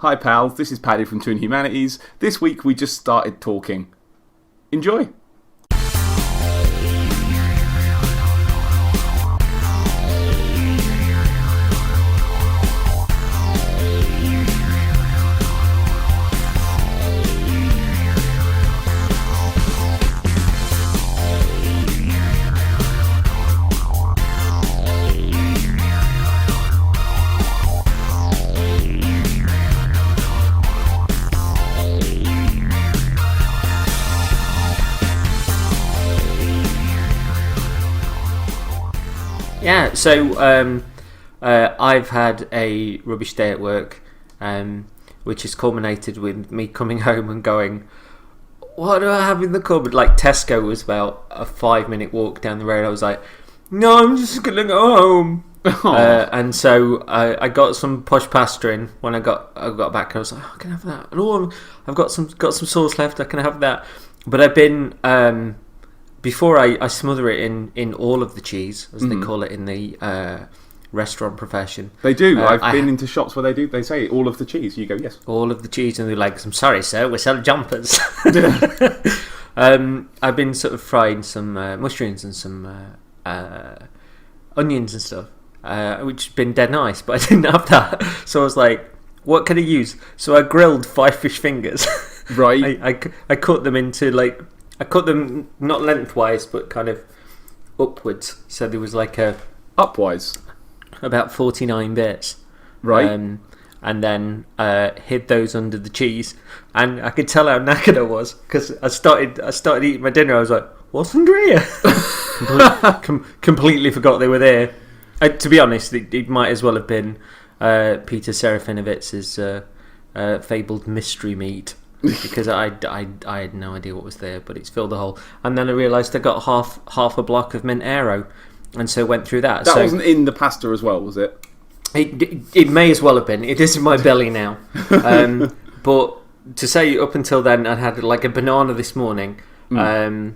Hi pals, this is Paddy from Humanities. This week we just started talking. Enjoy! Yeah, so I've had a rubbish day at work, which has culminated with me coming home and going, what do I have in the cupboard? Like, Tesco was about a 5-minute walk down the road. I was like, no, I'm just going to go home. And so I got some posh pasta in when I got back. I was like, I can have that. And I've got some sauce left. I can have that. But I've been... Before I smother it in all of the cheese, as they call it in the restaurant profession. They do. I've been into shops where they say all of the cheese. You go, yes. All of the cheese, and they're like, I'm sorry, sir, we're selling jumpers. I've been sort of frying some mushrooms and some onions and stuff, which has been dead nice, but I didn't have that. So I was like, what can I use? So I grilled 5 fish fingers. Right. I cut them into like... I cut them not lengthwise, but kind of upwards. So there was like upwise, about 49 bits, right? And then hid those under the cheese, and I could tell how knackered I was because I started eating my dinner. I was like, "What's under here?" Completely forgot they were there. To be honest, it might as well have been Peter Serafinovich's fabled mystery meat. Because I had no idea what was there, but it's filled the hole. And then I realised I got half a block of mint aero, and so went through that. That wasn't in the pasta as well, was it? It may as well have been. It is in my belly now. But to say up until then, I'd had like a banana this morning. I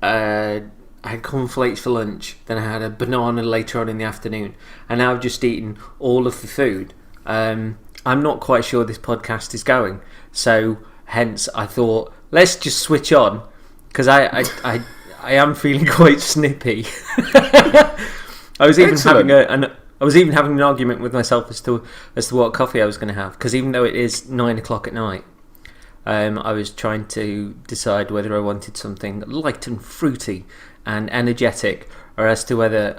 had cornflakes for lunch. Then I had a banana later on in the afternoon, and now I've just eaten all of the food. I'm not quite sure this podcast is going, so. Hence, I thought, let's just switch on, because I am feeling quite snippy. I was even having an argument with myself as to what coffee I was going to have, because even though it is 9 o'clock at night, I was trying to decide whether I wanted something light and fruity and energetic, or as to whether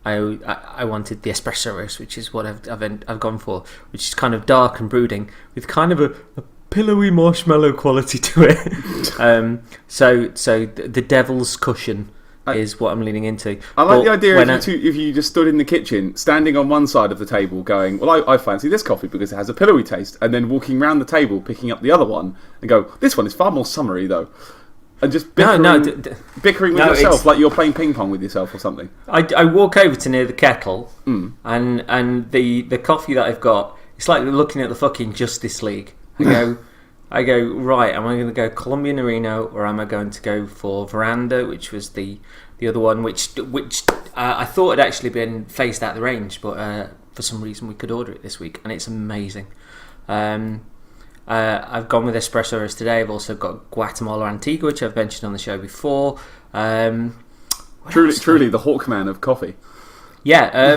I wanted the espresso roast, which is what I've gone for, which is kind of dark and brooding with kind of a pillowy marshmallow quality to it. So the devil's cushion is what I'm leaning into. I like the idea if you just stood in the kitchen, standing on one side of the table going, well, I fancy this coffee because it has a pillowy taste, and then walking around the table, picking up the other one, and go, this one is far more summery, though. And just bickering with yourself, like you're playing ping pong with yourself or something. I walk over to near the kettle, and the coffee that I've got, it's like looking at the fucking Justice League. I go, right, am I going to go Columbia Norino, or am I going to go for Veranda, which was the other one, which I thought had actually been phased out of the range, but for some reason we could order it this week, and it's amazing. I've gone with espresso roast today. I've also got Guatemala Antigua, which I've mentioned on the show before. Truly the Hawkman of coffee. Yeah,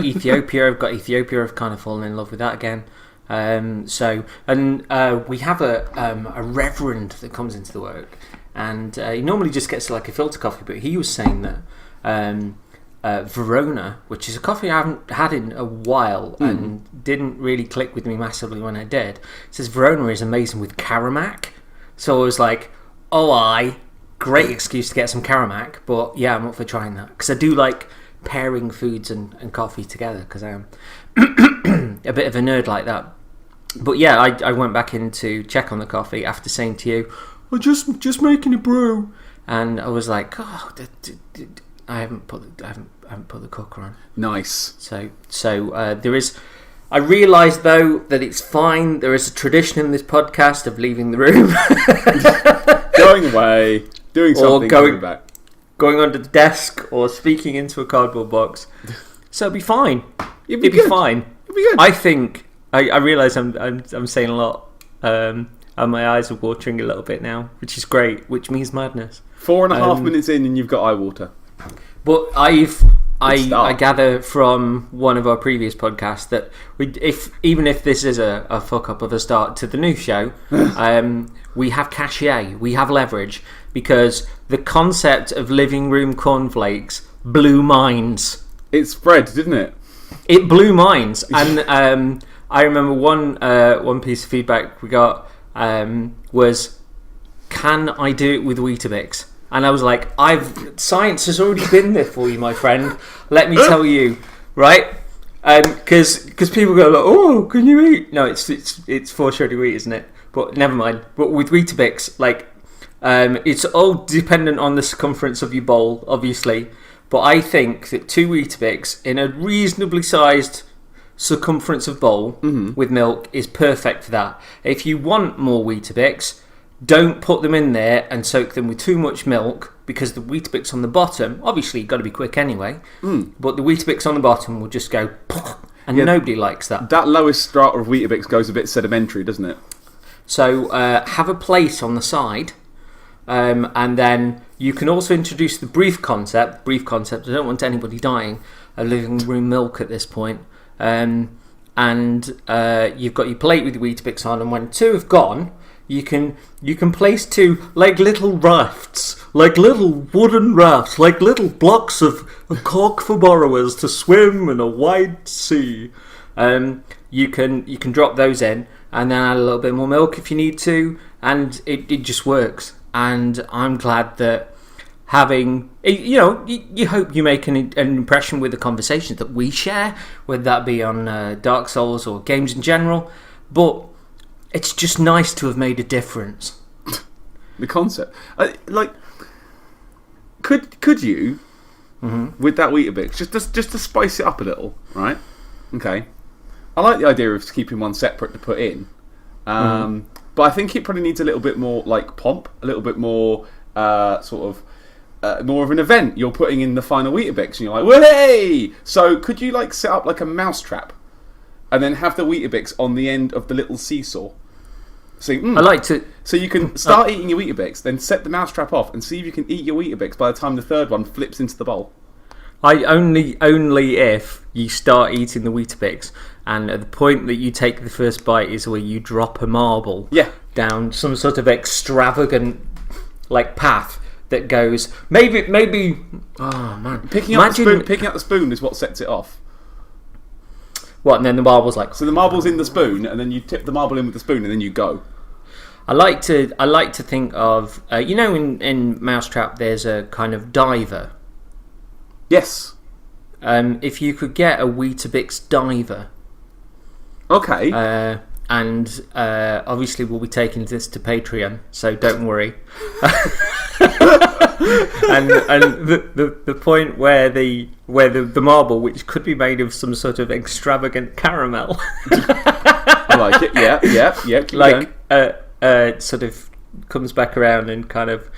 Ethiopia. I've got Ethiopia. I've kind of fallen in love with that again. We have a reverend that comes into the work, and he normally just gets like a filter coffee, but he was saying that Verona, which is a coffee I haven't had in a while and didn't really click with me massively when I did, says Verona is amazing with Caramac. So I was like, great excuse to get some Caramac, but yeah, I'm up for trying that, because I do like pairing foods and coffee together, because I am a bit of a nerd like that. But yeah, I went back in to check on the coffee after saying to you, I'm just making a brew, and I was like, I haven't put the cooker on. Nice. So there is. I realise though that it's fine. There is a tradition in this podcast of leaving the room, going away, doing something, coming back, going under the desk, or speaking into a cardboard box. So it'll be fine. It'll be fine. It'll be good. I think I realise I'm saying a lot, and my eyes are watering a little bit now, which is great, which means madness. 4.5 minutes in, and you've got eye water. But I gather from one of our previous podcasts that even if this is a fuck up of a start to the new show, we have cachet, we have leverage, because the concept of living room cornflakes blew minds. It spread, didn't it? It blew minds, and I remember one piece of feedback we got was, "Can I do it with Weetabix?" And I was like, science has already been there for you, my friend. Let me tell you, right? Because people go like, "Oh, can you eat?" No, it's force you to eat, isn't it? But never mind. But with Weetabix, like, it's all dependent on the circumference of your bowl, obviously. But I think that 2 Weetabix in a reasonably sized circumference of bowl with milk is perfect for that. If you want more Weetabix, don't put them in there and soak them with too much milk, because the Weetabix on the bottom, obviously you've got to be quick anyway, but the Weetabix on the bottom will just go, and nobody likes that. That lowest strata of Weetabix goes a bit sedimentary, doesn't it? So have a plate on the side, and then you can also introduce the brief concept, I don't want anybody dying of living room milk at this point, and you've got your plate with the Weetabix on, and when 2 have gone, you can place 2 like little rafts, like little wooden rafts, like little blocks of cork for borrowers to swim in a wide sea. You can drop those in, and then add a little bit more milk if you need to, and it just works. And I'm glad that having, you hope you make an impression with the conversations that we share, whether that be on Dark Souls or games in general, but it's just nice to have made a difference. The concept, could you, with that Weetabix, just to spice it up a little, right? Okay, I like the idea of keeping one separate to put in, but I think it probably needs a little bit more like pomp, a little bit more more of an event. You're putting in the final Weetabix, and you're like, "Way!" So could you like set up like a mouse trap, and then have the Weetabix on the end of the little seesaw? So, I like to. So you can start eating your Weetabix, then set the mousetrap off, and see if you can eat your Weetabix by the time the third one flips into the bowl. I only if you start eating the Weetabix, and at the point that you take the first bite is where you drop a marble down some sort of extravagant like path that goes maybe. Oh man, picking up the spoon is what sets it off. What, and then the marble's like... So the marble's in the spoon, and then you tip the marble in with the spoon, and then you go. I like to think of... in Mousetrap there's a kind of diver. Yes. If you could get a Weetabix diver... Okay. And obviously we'll be taking this to Patreon, so don't worry. and the point where the marble, which could be made of some sort of extravagant caramel, I like it. Yeah. Sort of comes back around and kind of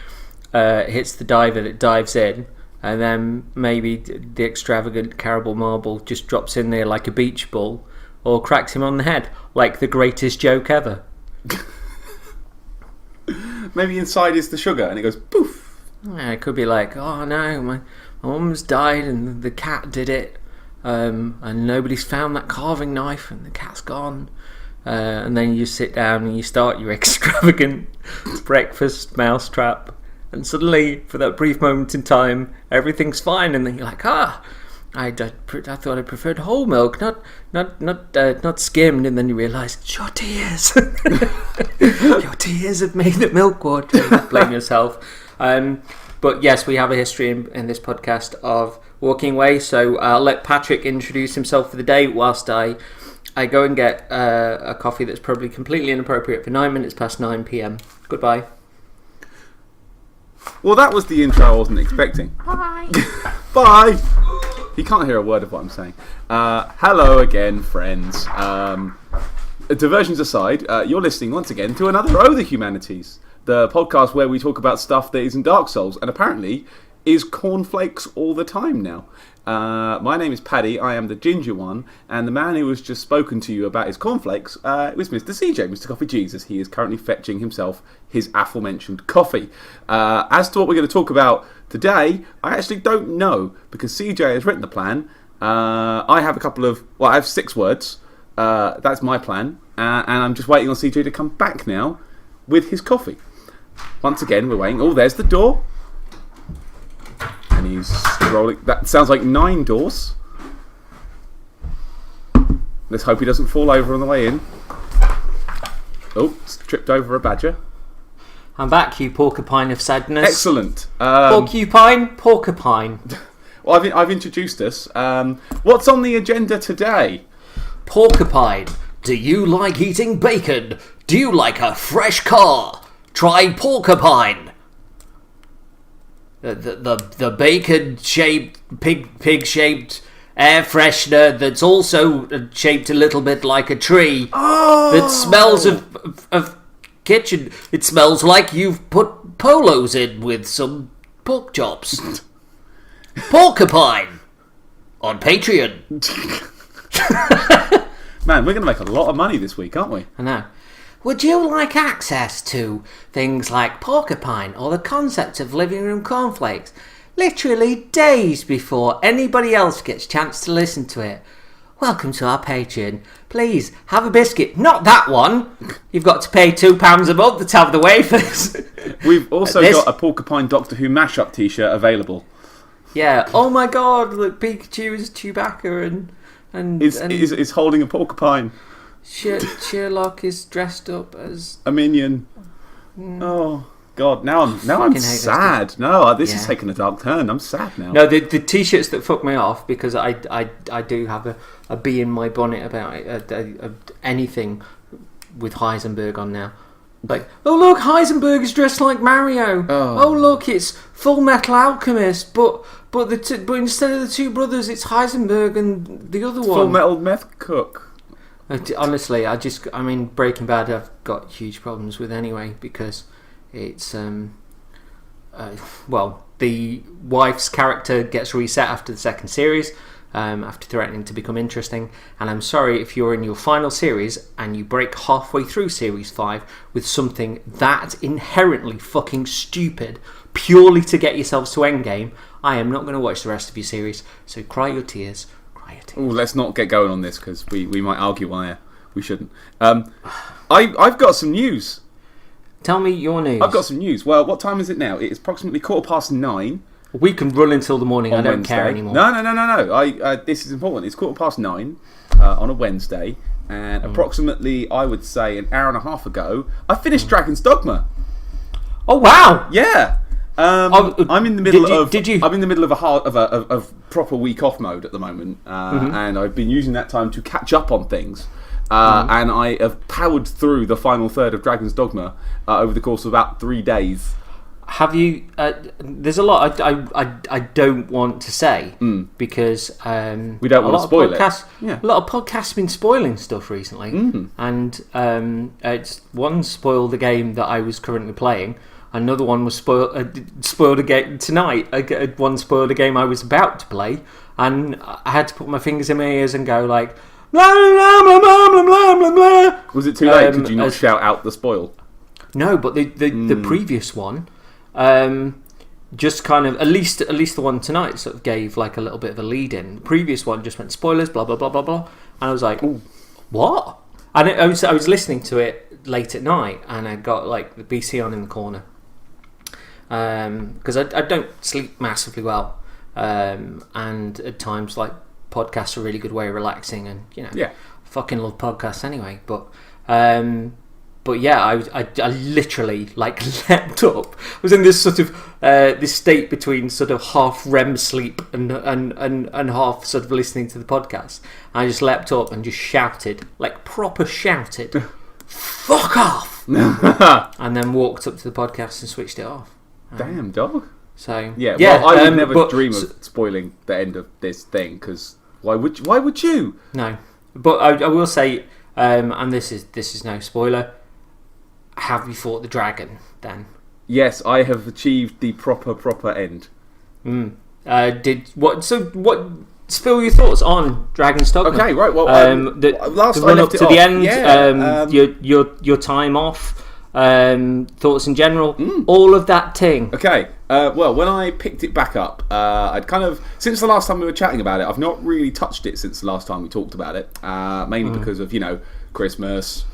hits the diver that dives in, and then maybe the extravagant caramel marble just drops in there like a beach ball, or cracks him on the head like the greatest joke ever. Maybe inside is the sugar, and it goes poof. Yeah, it could be like, "Oh no, my mum's died and the cat did it, and nobody's found that carving knife and the cat's gone." And then you sit down and you start your extravagant breakfast mousetrap, and suddenly, for that brief moment in time, everything's fine, and then you're like, I thought I preferred whole milk, not skimmed, and then you realise it's your tears. Your tears have made the milk water. Blame yourself. But yes, we have a history in this podcast of walking away, so I'll let Patrick introduce himself for the day whilst I go and get a coffee that's probably completely inappropriate for 9 minutes past 9 p.m. Goodbye. Well, that was the intro I wasn't expecting. Bye. Bye. He can't hear a word of what I'm saying. Hello again, friends. Diversions aside, you're listening once again to another Oh the Humanities, the podcast where we talk about stuff that isn't Dark Souls, and apparently is cornflakes all the time now. My name is Paddy, I am the ginger one, and the man who has just spoken to you about his cornflakes was Mr. CJ, Mr. Coffee Jesus. He is currently fetching himself his aforementioned coffee. As to what we're going to talk about today, I actually don't know, because CJ has written the plan. I have I have 6 words. That's my plan, and I'm just waiting on CJ to come back now with his coffee. Once again, we're waiting. Oh, there's the door. And he's rolling. That sounds like 9 doors. Let's hope he doesn't fall over on the way in. Oh, tripped over a badger. I'm back, you porcupine of sadness. Excellent. Porcupine. Well, I've introduced us. What's on the agenda today? Porcupine. Do you like eating bacon? Do you like a fresh car? Try Porcupine. The bacon-shaped, pig-shaped air freshener that's also shaped a little bit like a tree. Oh! That smells of kitchen. It smells like you've put polos in with some pork chops. Porcupine on Patreon. Man, we're going to make a lot of money this week, aren't we? I know. Would you like access to things like Porcupine or the concept of living room cornflakes literally days before anybody else gets a chance to listen to it? Welcome to our Patreon. Please, have a biscuit. Not that one. You've got to pay £2 a month to have the wafers. We've also got a Porcupine Doctor Who mashup t-shirt available. Yeah. Oh my god, look, Pikachu is Chewbacca and is holding a porcupine. Sherlock is dressed up as a minion. Oh god! Now I'm sad. No, this is taking a dark turn. I'm sad now. No, the t-shirts that fuck me off, because I do have a bee in my bonnet about it. Anything with Heisenberg on now. Like, oh look, Heisenberg is dressed like Mario. Oh look, it's Full Metal Alchemist, but instead of the 2 brothers, it's Heisenberg and the other one. Full Metal Meth Cook. Honestly, I mean, Breaking Bad I've got huge problems with anyway, because it's the wife's character gets reset after the 2nd series, after threatening to become interesting, and I'm sorry if you're in your final series and you break halfway through series 5 with something that inherently fucking stupid purely to get yourselves to endgame. I am not going to watch the rest of your series, so cry your tears. Oh, let's not get going on this, because we might argue on air. We shouldn't. I've got some news. Tell me your news. I've got some news. Well, what time is it now? It's approximately 9:15. We can run until the morning. I don't care anymore. No. This is important. It's 9:15 on a Wednesday, and approximately, I would say, an hour and a half ago, I finished Dragon's Dogma. Oh wow! Yeah. I'm in the middle I'm in the middle of a proper week off mode at the moment, and I've been using that time to catch up on things. And I have powered through the final third of Dragon's Dogma over the course of about 3 days. Have you? There's a lot I don't want to say because we don't want to spoil it. Yeah. A lot of podcasts have been spoiling stuff recently, and it's one spoiled the game that I was currently playing. Another one was spoiled a game tonight. One spoiled a game I was about to play, and I had to put my fingers in my ears and go like, blah blah blah blah blah blah blah blah. Was it too late? Could you not shout out the spoil? No, but the previous one, just kind of at least the one tonight sort of gave like a little bit of a lead in. The previous one just went spoilers, blah blah blah blah blah, and I was like, ooh, what? And I was listening to it late at night, and I got like the PC on in the corner. Because I don't sleep massively well, and at times like podcasts are a really good way of relaxing, and I fucking love podcasts anyway. But yeah, I literally like leapt up. I was in this sort of this state between sort of half REM sleep and half sort of listening to the podcast. I just leapt up and just shouted, like proper shouted, "Fuck off!" and then walked up to the podcast and switched it off. Damn, dog. So yeah, well, I would never dream of spoiling the end of this thing, because why would you? No, but I will say, and this is no spoiler. Have you fought the dragon, Dan? Yes, I have achieved the proper end. What? Spill your thoughts on Dragon's Dogma. Okay, right. Well, the run up to the end, your time off, thoughts in general, all of that ting. Okay. Well, when I picked it back up, I'd kind of, since the last time we were chatting about it, I've not really touched it since the last time we talked about it, mainly because of, Christmas.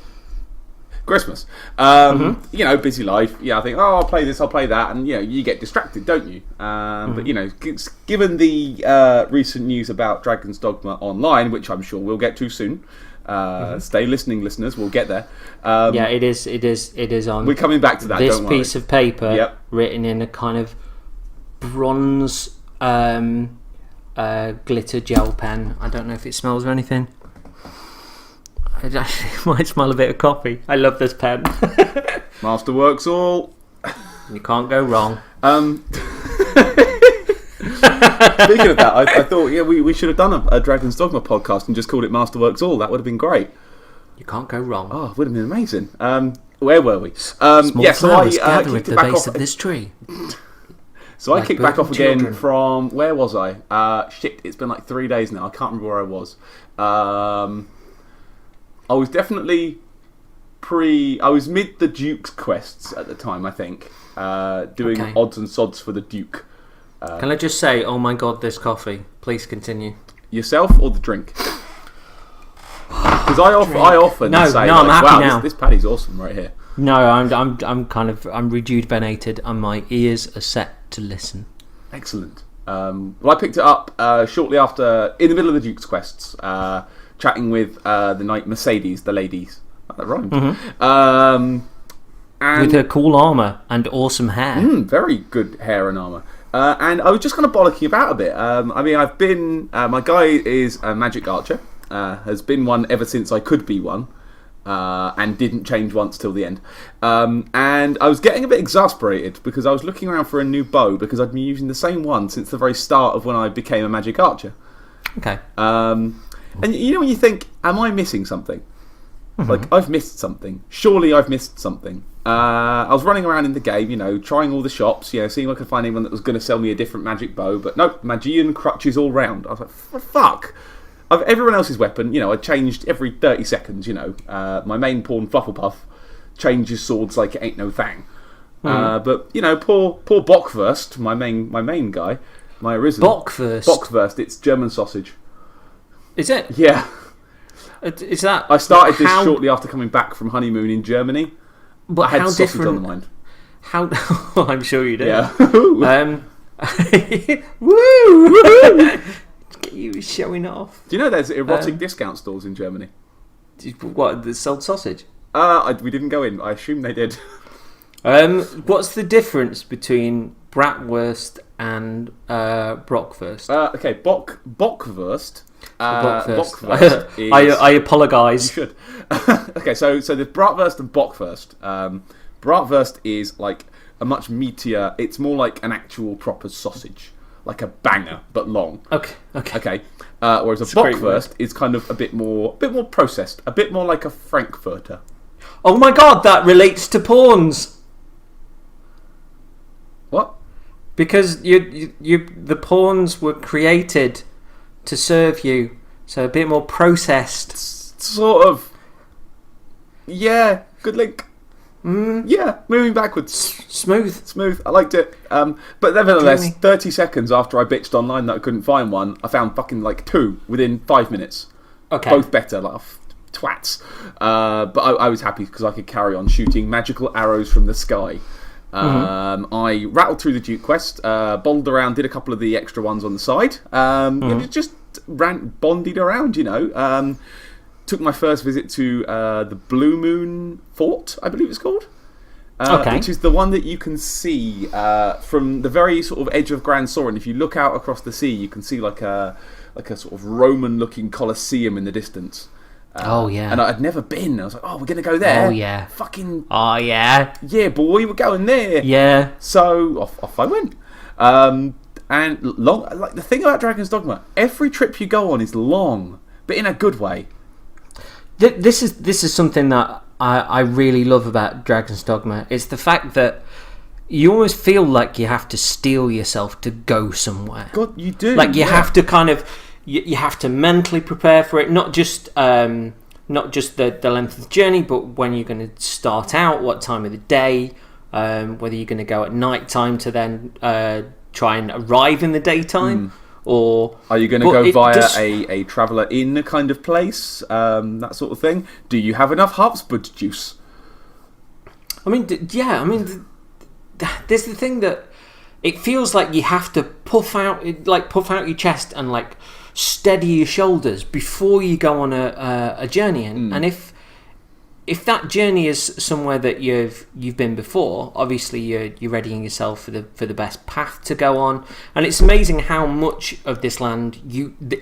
Busy life. Yeah, I think, I'll play this, I'll play that, and you get distracted, don't you? But given the recent news about Dragon's Dogma Online, which I'm sure we'll get to soon. Stay listening, listeners. We'll get there. It is on. We're coming back to that. This don't worry. piece of paper, written in a kind of bronze glitter gel pen. I don't know if it smells of anything. It actually might smell a bit of coffee. I love this pen. Masterworks all. You can't go wrong. Speaking of that, I thought we should have done a Dragon's Dogma podcast and just called it Masterworks All. That would have been great. You can't go wrong. Oh, it would have been amazing. Where were we? Small flowers gather at the base of this tree. So I kicked back off again from, where was I? It's been like 3 days now. I can't remember where I was. I was definitely I was mid the Duke's quests at the time, I think. Doing odds and sods for the Duke. Can I just say, oh my god, this coffee. Please continue. Yourself or the drink? Because I often say, I'm happy wow, now. This paddy's awesome right here. No, I'm rejuvenated and my ears are set to listen. Excellent. Well, I picked it up shortly after, in the middle of the Duke's quests, chatting with the knight Mercedes, the ladies. That rhymed. And with her cool armour and awesome hair. Very good hair and armour. And I was just kind of bollocking about a bit. I've been... my guy is a magic archer. Has been one ever since I could be one. And didn't change once till the end. And I was getting a bit exasperated because I was looking around for a new bow because I'd been using the same one since the very start of when I became a magic archer. Okay. And when you think, am I missing something? Like, I've missed something. Surely I've missed something. I was running around in the game, trying all the shops, seeing if I could find anyone that was going to sell me a different magic bow. But nope, Magian crutches all round. I was like, fuck. Everyone else's weapon, I changed every 30 seconds, My main pawn, Flufflepuff, changes swords like it ain't no thang. But, poor Bockwurst, my main guy, my original... Bockwurst, it's German sausage. Is it? Yeah. Is that... I started this shortly after coming back from honeymoon in Germany. But I had how sausage different... on the mind. How... I'm sure you do. Yeah. Woo! Get you showing off. Do you know there's erotic discount stores in Germany? What, that sold sausage? We didn't go in. I assume they did. What's the difference between bratwurst and brockwurst? Okay, Bockwurst. Bockwurst is... I apologise. You should. Okay, so there's bratwurst and Bockwurst. Bratwurst is like a much meatier. It's more like an actual proper sausage, like a banger but long. Okay. Whereas a Bockwurst is kind of a bit more processed, a bit more like a Frankfurter. Oh my god, that relates to pawns. What? Because the pawns were created to serve you, so a bit more processed. Sort of. Yeah, good link. Yeah, moving backwards. Smooth. I liked it. But nevertheless, 30 seconds after I bitched online that I couldn't find one, I found fucking like 2 within 5 minutes. Okay. Both better, like twats. But I was happy because I could carry on shooting magical arrows from the sky. I rattled through the Duke quest, bowled around, did a couple of the extra ones on the side. Just bonded around, Took my first visit to the Blue Moon Fort, I believe it's called. Which is the one that you can see from the very sort of edge of Gran Soren. If you look out across the sea, you can see like a sort of Roman-looking Colosseum in the distance. And I'd never been. I was like, we're going to go there. Oh, yeah. Fucking... Oh, yeah. Yeah, boy, we're going there. Yeah. So, off I went. And long... Like, the thing about Dragon's Dogma, every trip you go on is long, but in a good way. This is something that I really love about Dragon's Dogma. It's the fact that, you almost feel like you have to steel yourself to go somewhere. God, you do. Like you have to kind of, you have to mentally prepare for it. Not just the length of the journey, but when you're going to start out, what time of the day, whether you're going to go at night time to then try and arrive in the daytime, or are you going to go via a traveller inn kind of place, that sort of thing? Do you have enough Habsburg juice? I mean, there's the thing that it feels like you have to puff out your chest and like steady your shoulders before you go on a journey. And if that journey is somewhere that you've been before, obviously you're readying yourself for the best path to go on. And it's amazing how much of this land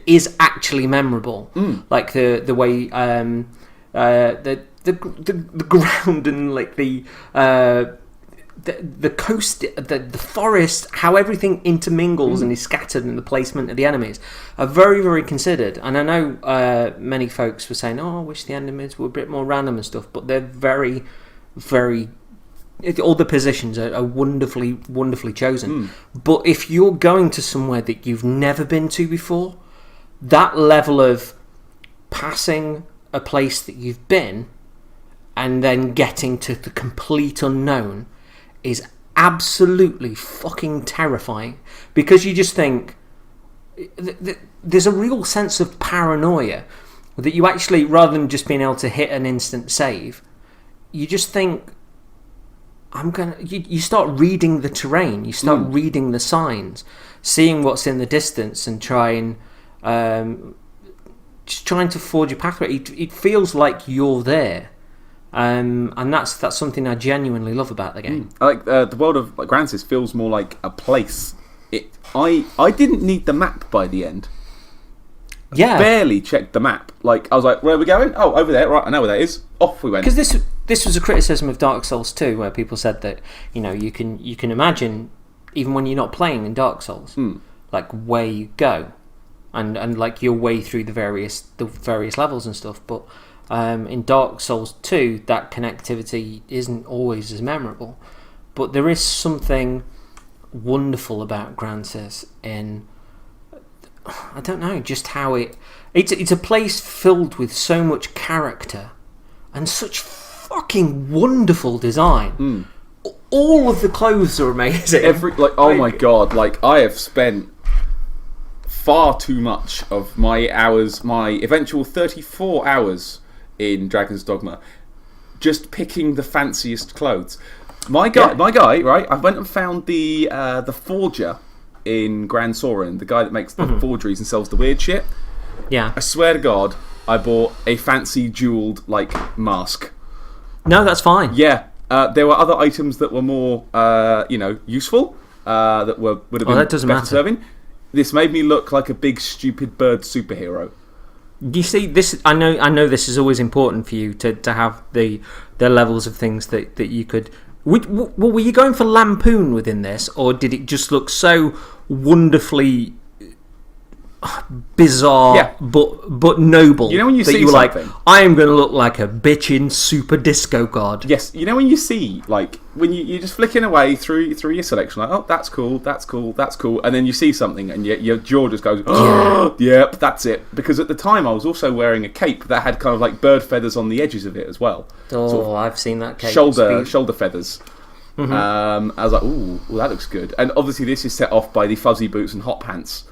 is actually memorable. Like the way the ground and like the coast, the forest, how everything intermingles and is scattered, and the placement of the enemies are very, very considered. And I know many folks were saying, "Oh, I wish the enemies were a bit more random and stuff," but they're very, very. All the positions are wonderfully, wonderfully chosen. But if you're going to somewhere that you've never been to before, that level of passing a place that you've been and then getting to the complete unknown is absolutely fucking terrifying, because you just think there's a real sense of paranoia that you actually, rather than just being able to hit an instant save, you just think you start reading the terrain, you start reading the signs, seeing what's in the distance, and just trying to forge a pathway. It feels like you're there. And that's something I genuinely love about the game. I like the world of Grancis feels more like a place. I didn't need the map by the end. Yeah, barely checked the map. Like I was like, where are we going? Oh, over there. Right, I know where that is. Off we went. Because this was a criticism of Dark Souls 2, where people said that you can imagine, even when you're not playing in Dark Souls, like where you go, and like your way through the various levels and stuff, but. In Dark Souls 2, that connectivity isn't always as memorable, but there is something wonderful about Grancis in, I don't know, just how it's a place filled with so much character and such fucking wonderful design. All of the clothes are amazing. Oh my god! Like I have spent far too much of my eventual 34 hours. In Dragon's Dogma, just picking the fanciest clothes. My guy, right? I went and found the forger in Gran Soren, the guy that makes the forgeries and sells the weird shit. Yeah. I swear to God, I bought a fancy jewelled mask. No, that's fine. Yeah. There were other items that were more, useful. That would have been better serving. This made me look like a big stupid bird superhero. You see, this I know this is always important for you to have the levels of things that you could. Were you going for lampoon within this, or did it just look so wonderfully bizarre, but noble? You know when you see something, like, I am going to look like a bitchin' super disco god. Yes, you know when you see, like, when you're just flicking away through your selection, like, oh, that's cool, and then you see something and your jaw just goes, oh, yep, that's it. Because at the time I was also wearing a cape that had kind of like bird feathers on the edges of it as well. Oh, sort of I've seen that cape. Shoulder feathers. I was like, ooh, that looks good. And obviously this is set off by the fuzzy boots and hot pants.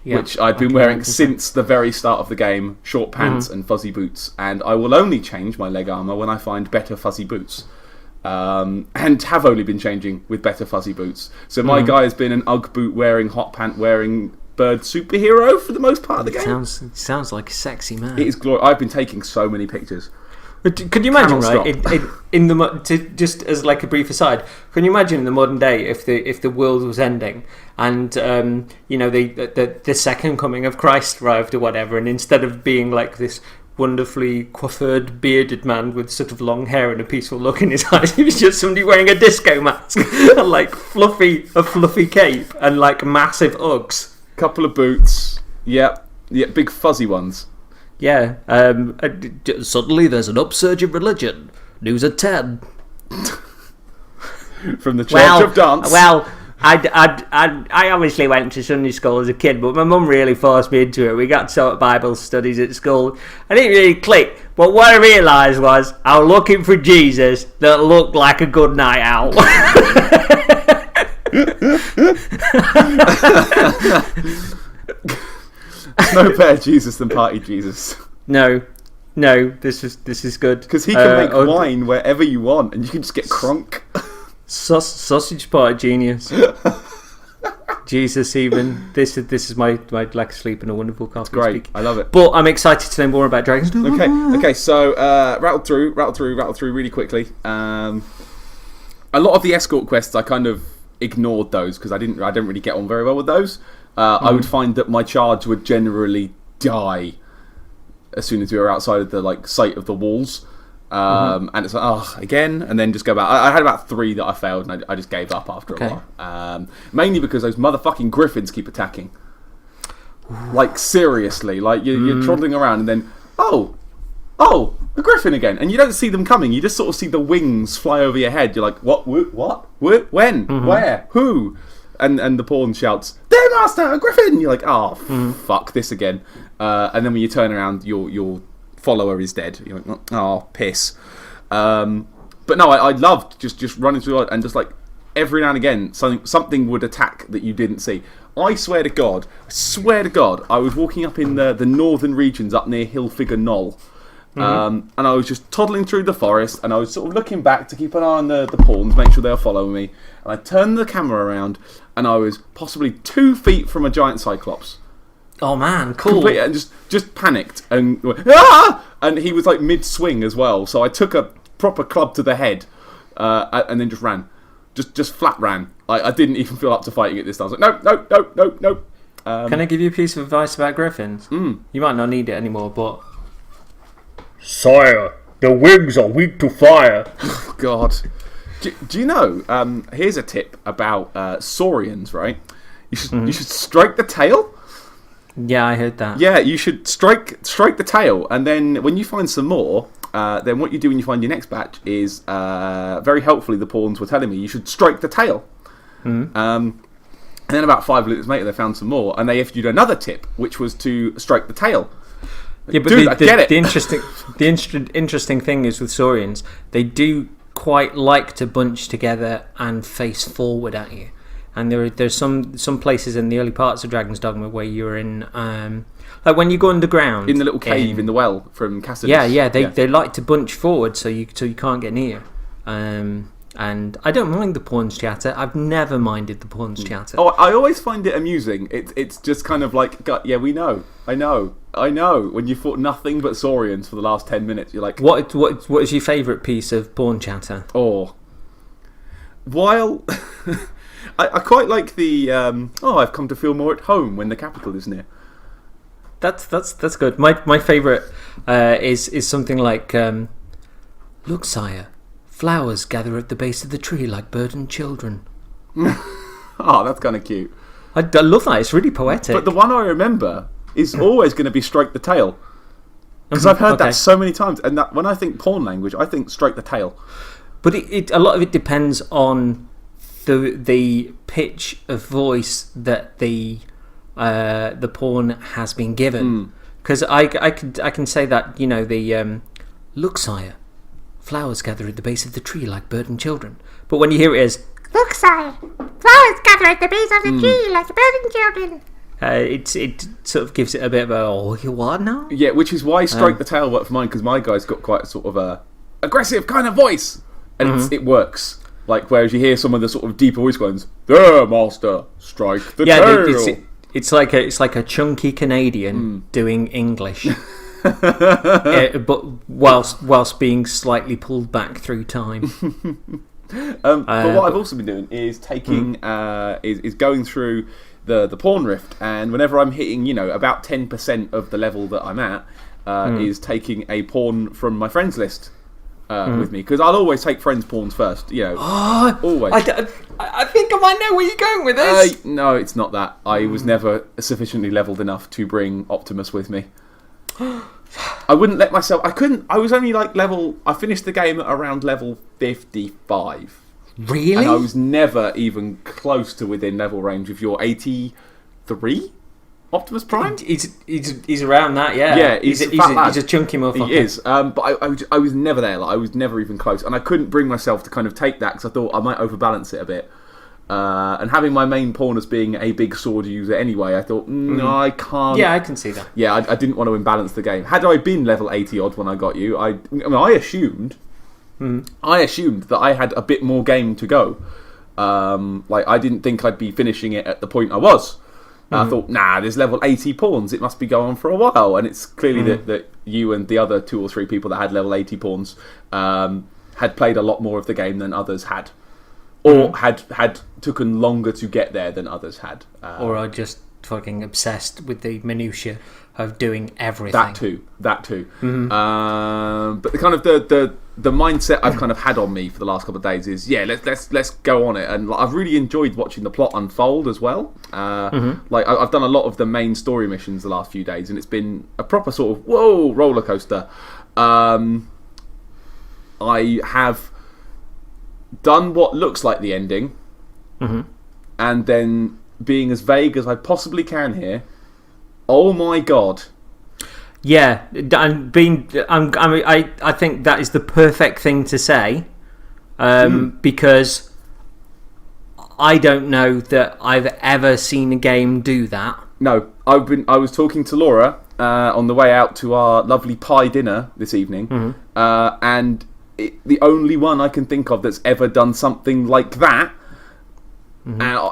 Which I'd been wearing since the very start of the game, short pants and fuzzy boots, and I will only change my leg armour when I find better fuzzy boots, and have only been changing with better fuzzy boots. So my guy has been an Ugg boot wearing, hot pant wearing bird superhero for the most part of the game. Sounds like a sexy man. It is glorious. I've been taking so many pictures. Could you imagine, just as like a brief aside, can you imagine in the modern day if the world was ending and the second coming of Christ arrived or whatever, and instead of being like this wonderfully coiffured bearded man with sort of long hair and a peaceful look in his eyes, he was just somebody wearing a disco mask and like a fluffy cape and like massive Uggs, couple of boots, big fuzzy ones. Yeah, suddenly there's an upsurge of religion. News at 10. from the Church of Dance. Well, I obviously went to Sunday school as a kid, but my mum really forced me into it. We got taught Bible studies at school. I didn't really click, but what I realised was I was looking for Jesus that looked like a good night out. No better Jesus than Party Jesus. No, this is good. Because he can make wine wherever you want, and you can just get crunk. Sausage party genius. Jesus, even this is my like sleep in a wonderful coffee. Great, speak. I love it. But I'm excited to know more about dragons. Okay. So rattle through really quickly. A lot of the escort quests, I kind of ignored those because I don't really get on very well with those. I would find that my charge would generally die as soon as we were outside of the sight of the walls. And it's like, again, and then just go back. I had about 3 that I failed, and I just gave up after a while. Mainly because those motherfucking griffins keep attacking. Like, seriously. Like, you're trotting around, and then, a griffin again. And you don't see them coming. You just sort of see the wings fly over your head. You're like, what? When? Where? Who? And the pawn shouts, "There, master, a griffin!" You're like, fuck this again. And then when you turn around, your follower is dead. You're like, oh, piss. But no, I loved just running through it, and just like every now and again something would attack that you didn't see. I swear to God, I was walking up in the northern regions up near Hillfigure Knoll. And I was just toddling through the forest, and I was sort of looking back to keep an eye on the pawns, make sure they were following me. And I turned the camera around, and I was possibly 2 feet from a giant cyclops. Oh man, cool! Completely, and just panicked and went, ah! And he was like mid-swing as well. So I took a proper club to the head, and then just ran, just flat ran. I didn't even feel up to fighting at this time. I was like, no. Can I give you a piece of advice about griffins? You might not need it anymore, but Sire, the wings are weak to fire. Oh, God. Do you know? Here's a tip about saurians. Right? You should strike the tail. yeah, I heard that. Yeah, you should strike the tail, and then when you find some more, then what you do when you find your next batch is very helpfully the pawns were telling me you should strike the tail. And then about 5 minutes later they found some more, and they issued another tip, which was to strike the tail. Yeah, but Dude, I get it. The interesting thing is with saurians, they do quite like to bunch together and face forward at you. And there's some places in the early parts of Dragon's Dogma where you're in, like when you go underground In the little cave in the well from Cassidy. Yeah, they like to bunch forward so you can't get near. And I don't mind the pawns chatter. I've never minded the pawns chatter. Oh, I always find it amusing. It's just kind of like, yeah, we know. I know. When you fought nothing but saurians for the last 10 minutes, you're like, What is your favourite piece of pawn chatter? oh. While I quite like the I've come to feel more at home when the capital is near. That's good. My favourite is something like, look, sire, flowers gather at the base of the tree like burdened children. Oh, that's kind of cute. I love that. It's really poetic. But the one I remember is always going to be strike the tail. Because I've heard that so many times. And that when I think pawn language, I think strike the tail. But a lot of it depends on the pitch of voice that the pawn has been given. Because I can say that, the look, sire, flowers gather at the base of the tree like burdened children. But when you hear it as, look, sire, flowers gather at the base of the tree like burdened children. it sort of gives it a bit of a, oh, you what now? Yeah, which is why strike the tail worked for mine, because my guy's got quite a sort of a aggressive kind of voice. And it works. Like, whereas you hear some of the sort of deeper voice ones, there, master, strike the tail. It's like a chunky Canadian doing English, but whilst being slightly pulled back through time. But what I've also been doing is taking is going through the pawn rift, and whenever I'm hitting about 10% of the level that I'm at, is taking a pawn from my friends list. With me, because I'll always take friends' pawns first. Always. I think I might know where you're going with this. No, it's not that. I was never sufficiently leveled enough to bring Optimus with me. I wouldn't let myself. I couldn't. I was only like I finished the game at around level 55. Really? And I was never even close to within level range of your 83 Optimus Prime. He's around that, yeah. Yeah, he's a chunky motherfucker. He is, but I was never there. Like, I was never even close, and I couldn't bring myself to kind of take that because I thought I might overbalance it a bit. And having my main pawn as being a big sword user anyway, I thought, no, I can't. Yeah, I can see that. Yeah, I didn't want to imbalance the game. Had I been level 80 odd when I got you, I assumed that I had a bit more game to go. Like, I didn't think I'd be finishing it at the point I was. I thought, nah, there's level 80 pawns. It must be going on for a while. And it's clearly that you and the other 2 or 3 people that had level 80 pawns had played a lot more of the game than others had. Or had taken longer to get there than others had. Or are just fucking obsessed with the minutiae of doing everything. That too. But the kind of the mindset I've kind of had on me for the last couple of days is, yeah, let's go on it. And like, I've really enjoyed watching the plot unfold as well. Like I've done a lot of the main story missions the last few days, and it's been a proper sort of roller coaster. I have done what looks like the ending, and then being as vague as I possibly can here. Oh my god! Yeah, I think that is the perfect thing to say, because I don't know that I've ever seen a game do that. No, I was talking to Laura on the way out to our lovely pie dinner this evening, and the only one I can think of that's ever done something like that.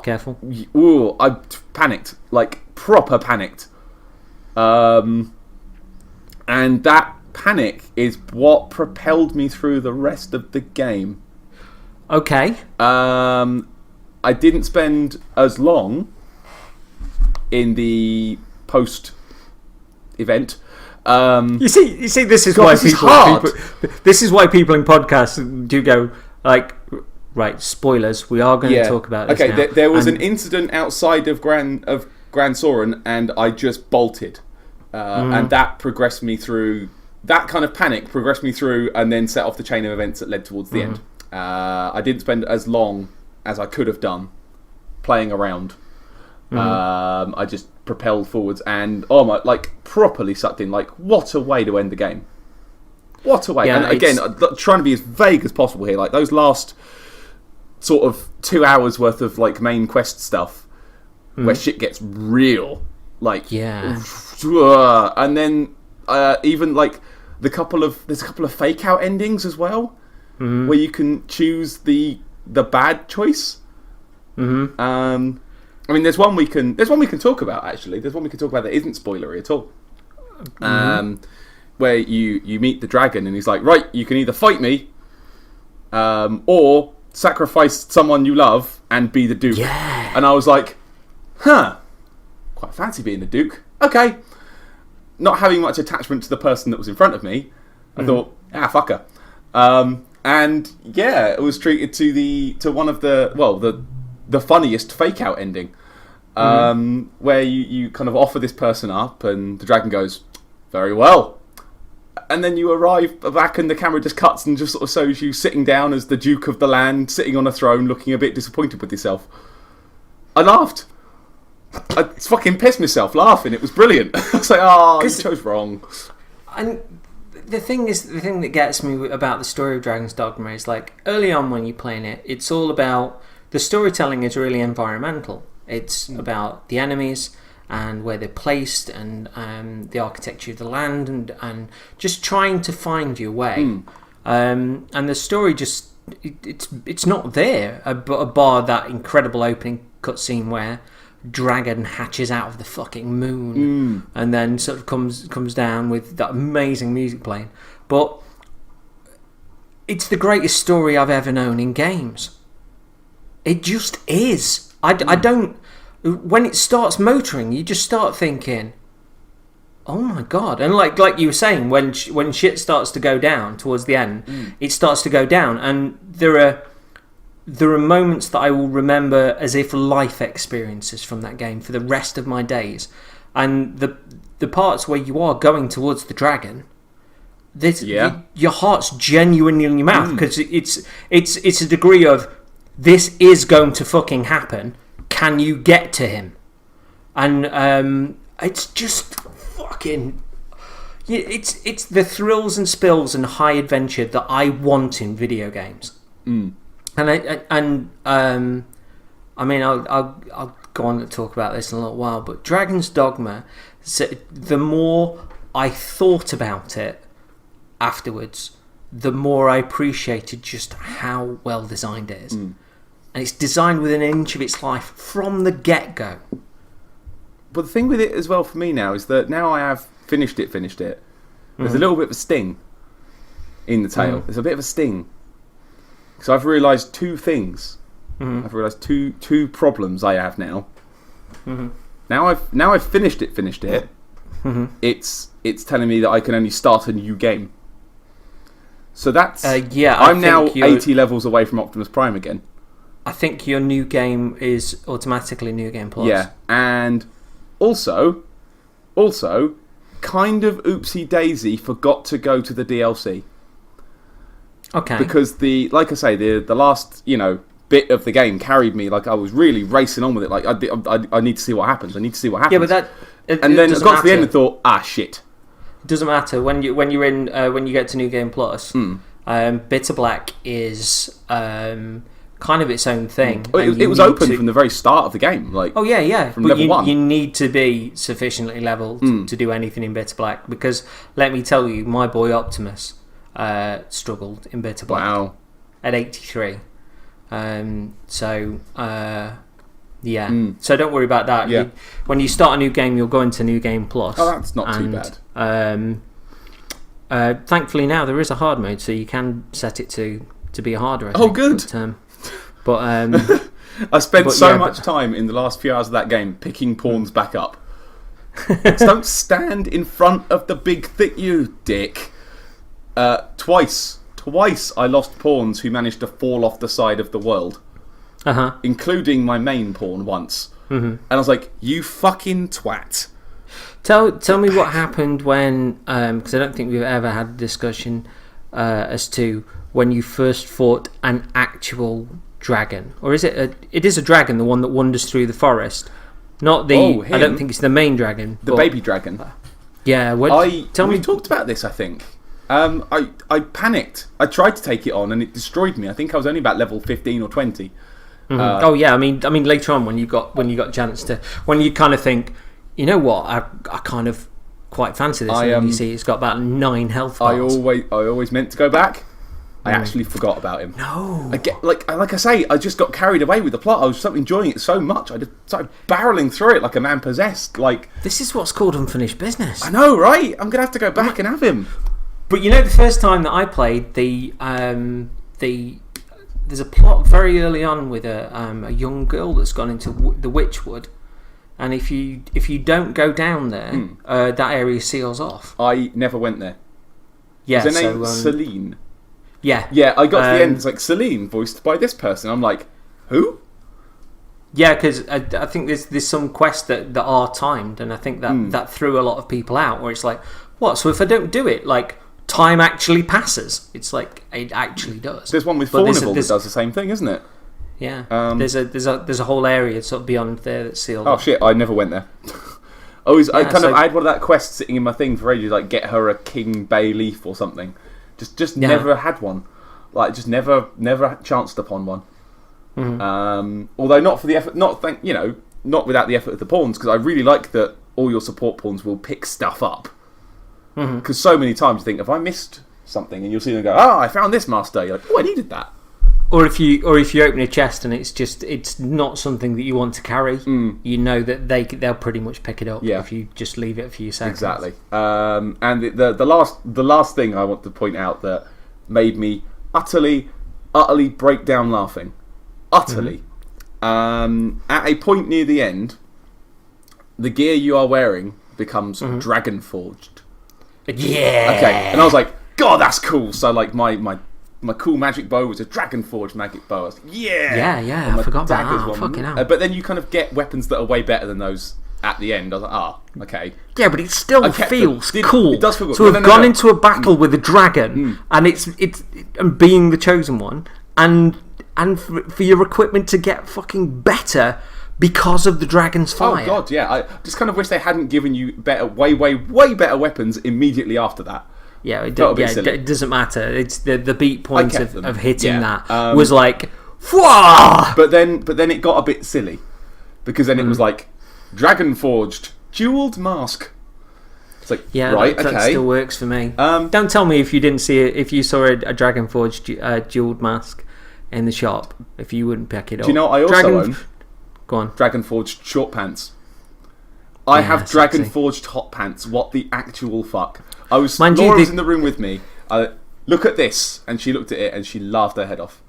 Careful. Ooh, I panicked, like proper panicked. And that panic is what propelled me through the rest of the game. Okay. I didn't spend as long in the post event. You see, this is why this is why people in podcasts do go like, right, spoilers. We are going to talk about this. Okay, now. There was an incident outside of Grand Soren, and I just bolted, and that progressed me through. That kind of panic progressed me through, and then set off the chain of events that led towards the end. I didn't spend as long as I could have done playing around. I just propelled forwards, and properly sucked in. Like, what a way to end the game! What a way! Yeah, and again, trying to be as vague as possible here. Like those last sort of 2 hours worth of like main quest stuff, where shit gets real. Like, and then even like there's a couple of fake out endings as well, where you can choose the bad choice. I mean, there's one we can talk about actually. There's one we can talk about that isn't spoilery at all. Where you meet the dragon and he's like, right, you can either fight me, or sacrifice someone you love and be the Duke. Yeah. And I was like, quite fancy being the Duke. Okay. Not having much attachment to the person that was in front of me, I thought, fuck her. And yeah, it was treated to one of the funniest fake out ending, where you kind of offer this person up and the dragon goes, very well. And then you arrive back and the camera just cuts and just sort of shows you sitting down as the Duke of the land, sitting on a throne, looking a bit disappointed with yourself. I laughed. I fucking pissed myself laughing. It was brilliant. I was like, you chose wrong. And the thing that gets me about the story of Dragon's Dogma is, like, early on when you're playing it, it's all about, the storytelling is really environmental. It's about the enemies and where they're placed, and the architecture of the land, and just trying to find your way. And the story just it's not there, bar that incredible opening cutscene where dragon hatches out of the fucking moon and then sort of comes down with that amazing music playing. But it's the greatest story I've ever known in games. It just is. I don't. When it starts motoring, you just start thinking, "Oh my god!" And like you were saying, when shit starts to go down towards the end, it starts to go down, and there are moments that I will remember as if life experiences from that game for the rest of my days. And the parts where you are going towards the dragon, your heart's genuinely in your mouth, because it's a degree of this is going to fucking happen. Can you get to him? And it's just fucking... It's the thrills and spills and high adventure that I want in video games. Mm. And I mean, I'll go on to talk about this in a little while, but Dragon's Dogma, the more I thought about it afterwards, the more I appreciated just how well designed it is. And it's designed within an inch of its life from the get-go. But the thing with it as well for me now is that now I have finished it. There's a little bit of a sting in the tail. There's a bit of a sting. Because I've realised two things. I've realised two problems I have now. Now I've finished it. It's telling me that I can only start a new game. So that's I'm now 80 levels away from Optimus Prime again. I think your new game is automatically New Game Plus. Yeah, and also, kind of oopsie daisy forgot to go to the DLC. Okay. Because like I say, the last bit of the game carried me. Like I was really racing on with it. Like I need to see what happens. Yeah, but that. And then I got to the end and thought, shit. It doesn't matter when you get to New Game Plus. Bitter Black is kind of its own thing. It was open from the very start of the game. Like from level 1. You need to be sufficiently leveled to do anything in Bitter Black, because let me tell you, my boy Optimus struggled in Bitter Black at 83. So don't worry about that. Yeah. When you start a new game, you'll go into New Game Plus. Oh, that's not too bad. Thankfully now there is a hard mode, so you can set it to be a harder. Good. But I spent much time in the last few hours of that game picking pawns back up. Don't stand in front of the big thick, you dick. Twice I lost pawns who managed to fall off the side of the world. Including my main pawn once. And I was like, you fucking twat. Tell me what happened when, because I don't think we've ever had a discussion as to when you first fought an actual dragon. Or is it a dragon, the one that wanders through the forest? Not the, I don't think it's the main dragon. The baby dragon. Yeah, we talked about this, I think. I panicked. I tried to take it on and it destroyed me. I think I was only about level 15 or 20. I mean later on when you got a chance to, when you kind of think, you know what, I kind of quite fancy this. And you see it's got about 9 health bars. I always meant to go back. I actually forgot about him. No. Like I say, I just got carried away with the plot. I was enjoying it so much. I just started barreling through it like a man possessed. Like, this is what's called unfinished business. I know, right? I'm gonna have to go back and have him. But the first time that I played, there's a plot very early on with a young girl that's gone into the Witchwood, and if you don't go down there, that area seals off. I never went there. Yeah, is her name Celine? Yeah. Yeah, I got to the end. It's like Celine, voiced by this person. I'm like, who? Yeah, because I think there's some quests that are timed, and I think that threw a lot of people out. Where it's like, what? So if I don't do it, like, time actually passes. It's like it actually does. There's one with Fornival that does the same thing, isn't it? Yeah. There's a whole area sort of beyond there that's sealed. Oh shit! I never went there. I had one of that quest sitting in my thing for ages, like get her a King Bay leaf or something. Just never had one. Like just never chanced upon one. Although not for the effort, not without the effort of the pawns, because I really like that all your support pawns will pick stuff up. Because so many times you think, have I missed something? And you'll see them go, I found this, master. You're like, oh, I needed that. Or if you open a chest and it's not something that you want to carry, you know that they'll pretty much pick it up if you just leave it a few seconds. Exactly. And the last thing I want to point out that made me utterly break down laughing. Utterly. At a point near the end, the gear you are wearing becomes dragon forged. Yeah. Okay. And I was like, God, that's cool. So like my cool magic bow was a dragon forged magic bow. I was like, yeah. I forgot about that. Fucking hell. But then you kind of get weapons that are way better than those at the end. I was like, okay. Yeah, but it still feels cool. It does feel cool. So we've gone into a battle with a dragon, and it's being the chosen one, and and for your equipment to get fucking better because of the dragon's fire. Oh god, yeah. I just kind of wish they hadn't given you way better weapons immediately after that. Yeah, it doesn't matter. It's the beat point of hitting that was like, Fwah! But then it got a bit silly because then it was like Dragon Forged Jeweled Mask. It's like, right, that still works for me. Don't tell me if you didn't see it. If you saw a Dragon Forged jeweled mask in the shop, if you wouldn't pick it up. Do you know what I also own? Go on. Dragon Forged short pants. I have Dragon Forged hot pants. What the actual fuck? Laura was in the room with me. Look at this, and she looked at it and she laughed her head off.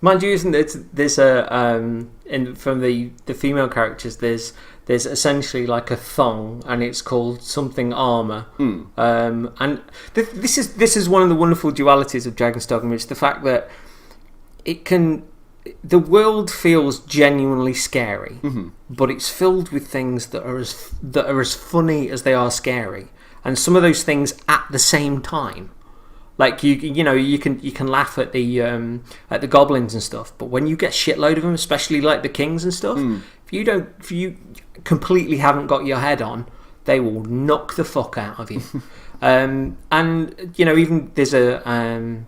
Mind you, isn't it? There's from the female characters. There's essentially like a thong, and it's called something armor. And this is one of the wonderful dualities of Dragon's Dogma. It's the fact that the world feels genuinely scary, but it's filled with things that are as funny as they are scary, and some of those things at the same time. Like you can laugh at the goblins and stuff, but when you get shitload of them, especially like the kings and stuff, if you completely haven't got your head on, they will knock the fuck out of you. And even there's a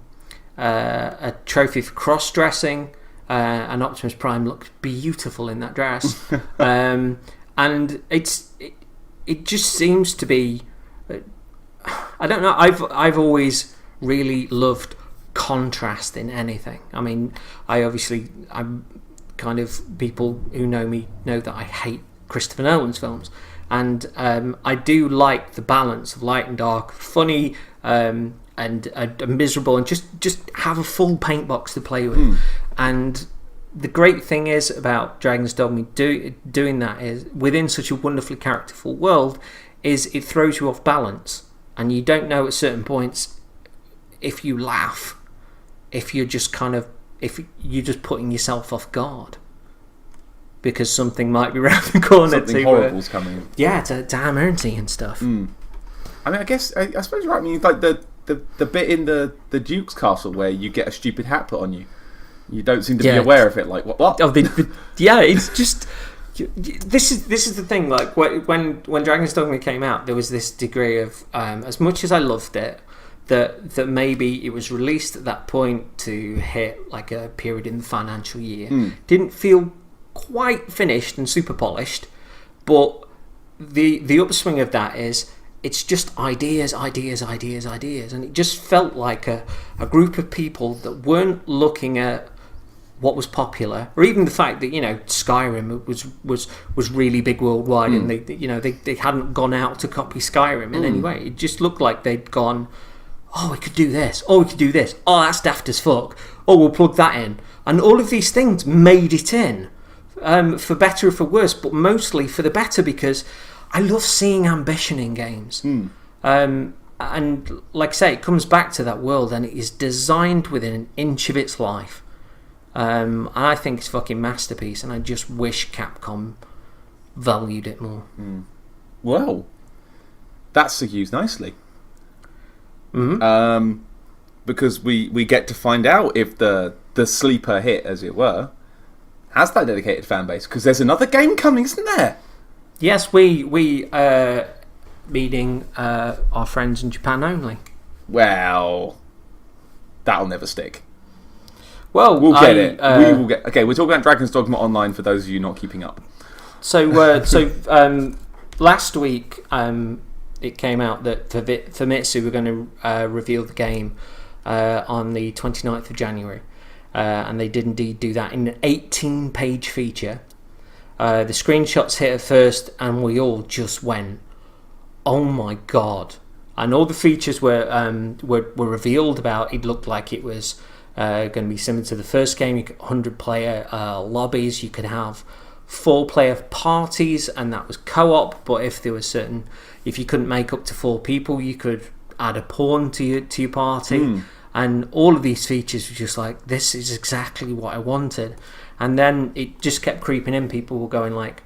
trophy for cross dressing. And Optimus Prime looks beautiful in that dress, and it just seems to be. I don't know. I've always really loved contrast in anything. I mean, I'm kind of, people who know me know that I hate Christopher Nolan's films, and I do like the balance of light and dark, funny and miserable, and just have a full paint box to play with. And the great thing is about Dragon's Dogma doing that is, within such a wonderfully characterful world, is it throws you off balance, and you don't know at certain points if you laugh, if you're just putting yourself off guard because something might be around the corner. Something horrible's coming. Yeah, to hammer into and stuff. I mean, I suppose you're right. I mean, like the bit in the Duke's castle where you get a stupid hat put on you. You don't seem to be aware of it. Like what? Oh, it's just. This is the thing. Like when Dragon's Dogma came out, there was this degree of as much as I loved it, that maybe it was released at that point to hit like a period in the financial year. Didn't feel quite finished and super polished, but the upswing of that is it's just ideas, and it just felt like a group of people that weren't looking at what was popular, or even the fact that Skyrim was really big worldwide, and they hadn't gone out to copy Skyrim in any way. It just looked like they'd gone, oh, we could do this, oh, we could do this, oh, that's daft as fuck, oh, we'll plug that in, and all of these things made it in, for better or for worse, but mostly for the better, because I love seeing ambition in games. And like I say, it comes back to that world, and it is designed within an inch of its life. And I think it's a fucking masterpiece, and I just wish Capcom valued it more. Well, that's segues nicely. Because we get to find out if the sleeper hit, as it were, has that dedicated fan base, because there's another game coming, isn't there? Yes, we meeting our friends in Japan only. Well, that'll never stick. Well, we'll get it. We will get. Okay, we're talking about Dragon's Dogma Online for those of you not keeping up. So last week it came out that Famitsu were going to reveal the game on the 29th of January, and they did indeed do that in an 18-page feature. The screenshots hit at first, and we all just went, "Oh my god!" And all the features were revealed about. It looked like it was going to be similar to the first game. You could 100-player lobbies. You could have 4-player parties, and that was co-op. But if you couldn't make up to 4 people, you could add a pawn to your party. And all of these features were just like, this is exactly what I wanted. And then it just kept creeping in. People were going like,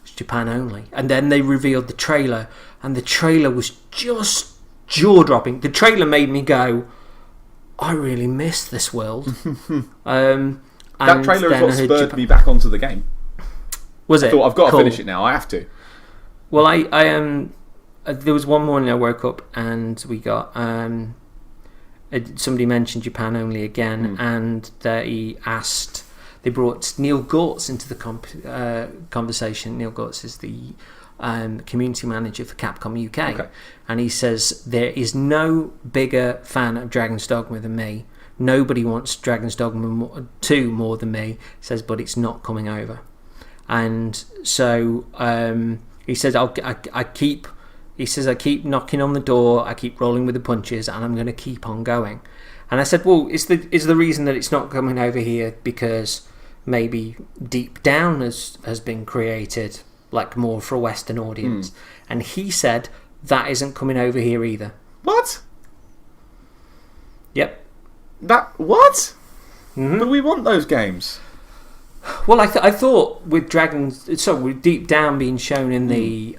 it's Japan only. And then they revealed the trailer, and the trailer was just jaw-dropping. The trailer made me go, I really miss this world. That trailer is what spurred me back onto the game. Was it? I thought, I've got Cool. to finish it now. I have to. Well, I there was one morning I woke up and we got somebody mentioned Japan only again, and they brought Neil Gortz into the conversation. Neil Gortz is the community manager for Capcom UK, and he says there is no bigger fan of Dragon's Dogma than me. Nobody wants Dragon's Dogma 2 more than me. He says, but it's not coming over. And so he says, I keep knocking on the door, I keep rolling with the punches, and I'm going to keep on going. And I said, well, is the reason that it's not coming over here because maybe Deep Down has been created like more for a Western audience? And he said that isn't coming over here either. What? Yep. What? But we want those games. Well, I thought with with Deep Down being shown in the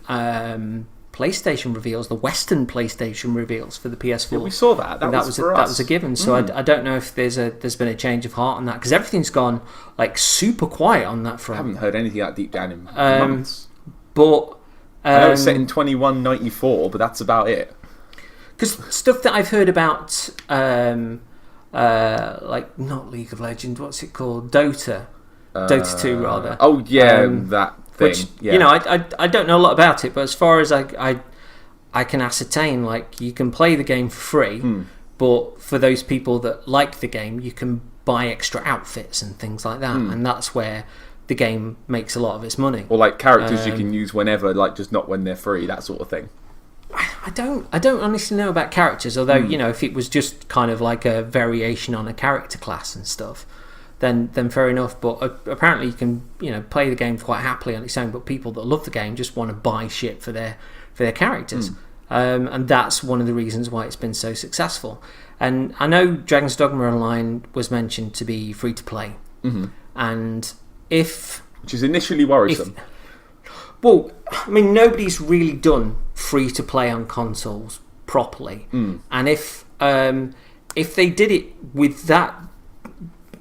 PlayStation reveals, the Western PlayStation reveals for the PS4. Yeah, we saw that. That was for us. That was a given. So I don't know if there's been a change of heart on that, because everything's gone like super quiet on that front. I haven't heard anything like Deep Down in months. But I know it's set in 2194, but that's about it. Because stuff that I've heard about, like not League of Legends, what's it called? Dota 2 rather. Oh yeah, that thing. Which, yeah. you know, I don't know a lot about it, but as far as I can ascertain, like, you can play the game for free, but for those people that like the game, you can buy extra outfits and things like that, and that's where the game makes a lot of its money. Or like characters you can use whenever, like just not when they're free, that sort of thing. I don't honestly know about characters, although you know, if it was just kind of like a variation on a character class and stuff, then fair enough. But apparently you can, you know, play the game quite happily on its own. But people that love the game just want to buy shit for their characters, and that's one of the reasons why it's been so successful. And I know Dragon's Dogma Online was mentioned to be free to play, and which is initially worrisome. Well, I mean, nobody's really done free to play on consoles properly, and if they did it with that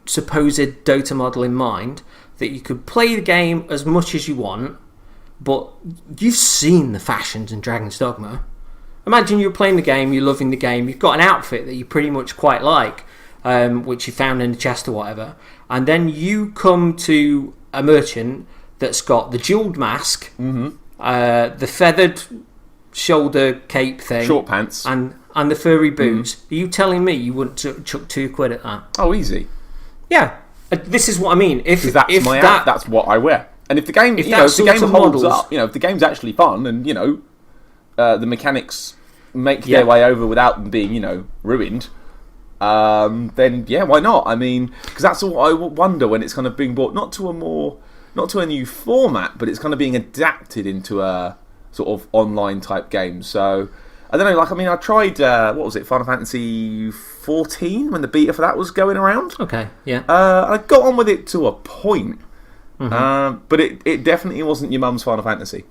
supposed Dota model in mind, that you could play the game as much as you want, but you've seen the fashions in Dragon's Dogma. Imagine you're playing the game, you're loving the game, you've got an outfit that you pretty much quite like, which you found in the chest or whatever, and then you come to a merchant that's got the jewelled mask, the feathered shoulder cape thing, short pants, and the furry boots. Are you telling me you wouldn't chuck £2 at that? Oh, easy. Yeah, this is what I mean. If that's what I wear. And if the game, if the game holds up, if the game's actually fun, and the mechanics make their way over without them being, ruined, then yeah, why not? I mean, because that's what I wonder when it's kind of being brought not to a new format, but it's kind of being adapted into a sort of online type game. So I don't know. I tried what was it, Final Fantasy 14 when the beta for that was going around. Okay, yeah. I got on with it to a point, but it definitely wasn't your mum's Final Fantasy.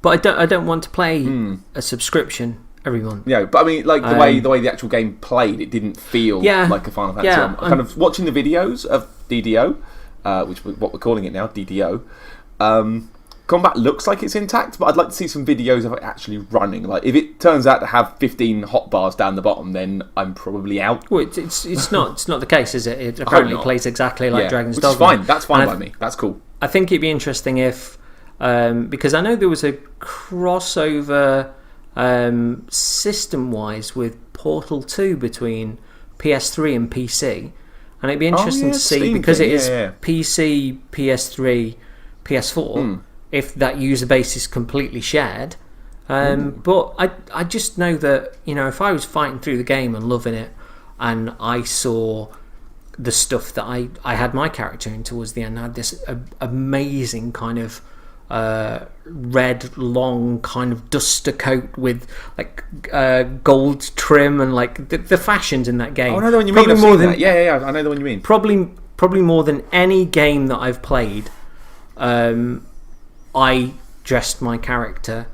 But I don't want to play a subscription every month. Yeah, but I mean, like the way the actual game played, it didn't feel like a Final Fantasy. Yeah, I'm kind of watching the videos of DDO, which is what we're calling it now, DDO. Combat looks like it's intact, but I'd like to see some videos of it actually running. Like, if it turns out to have 15 hotbars down the bottom, then I'm probably out. Well, it's not the case, is it? It apparently plays exactly like Dragon's Dogma. Which is fine. That's fine by me. That's cool. I think it'd be interesting if, because I know there was a crossover system-wise with Portal 2 between PS3 and PC, and it'd be interesting to see, because it is PC, PS3, PS4, if that user base is completely shared. But I just know that, if I was fighting through the game and loving it, and I saw the stuff that I had my character in towards the end, I had this amazing kind of red long kind of duster coat with like gold trim and like the fashions in that game. Oh, I know the one you mean. I've seen that. Yeah, I know the one you mean. Probably more than any game that I've played, I dressed my character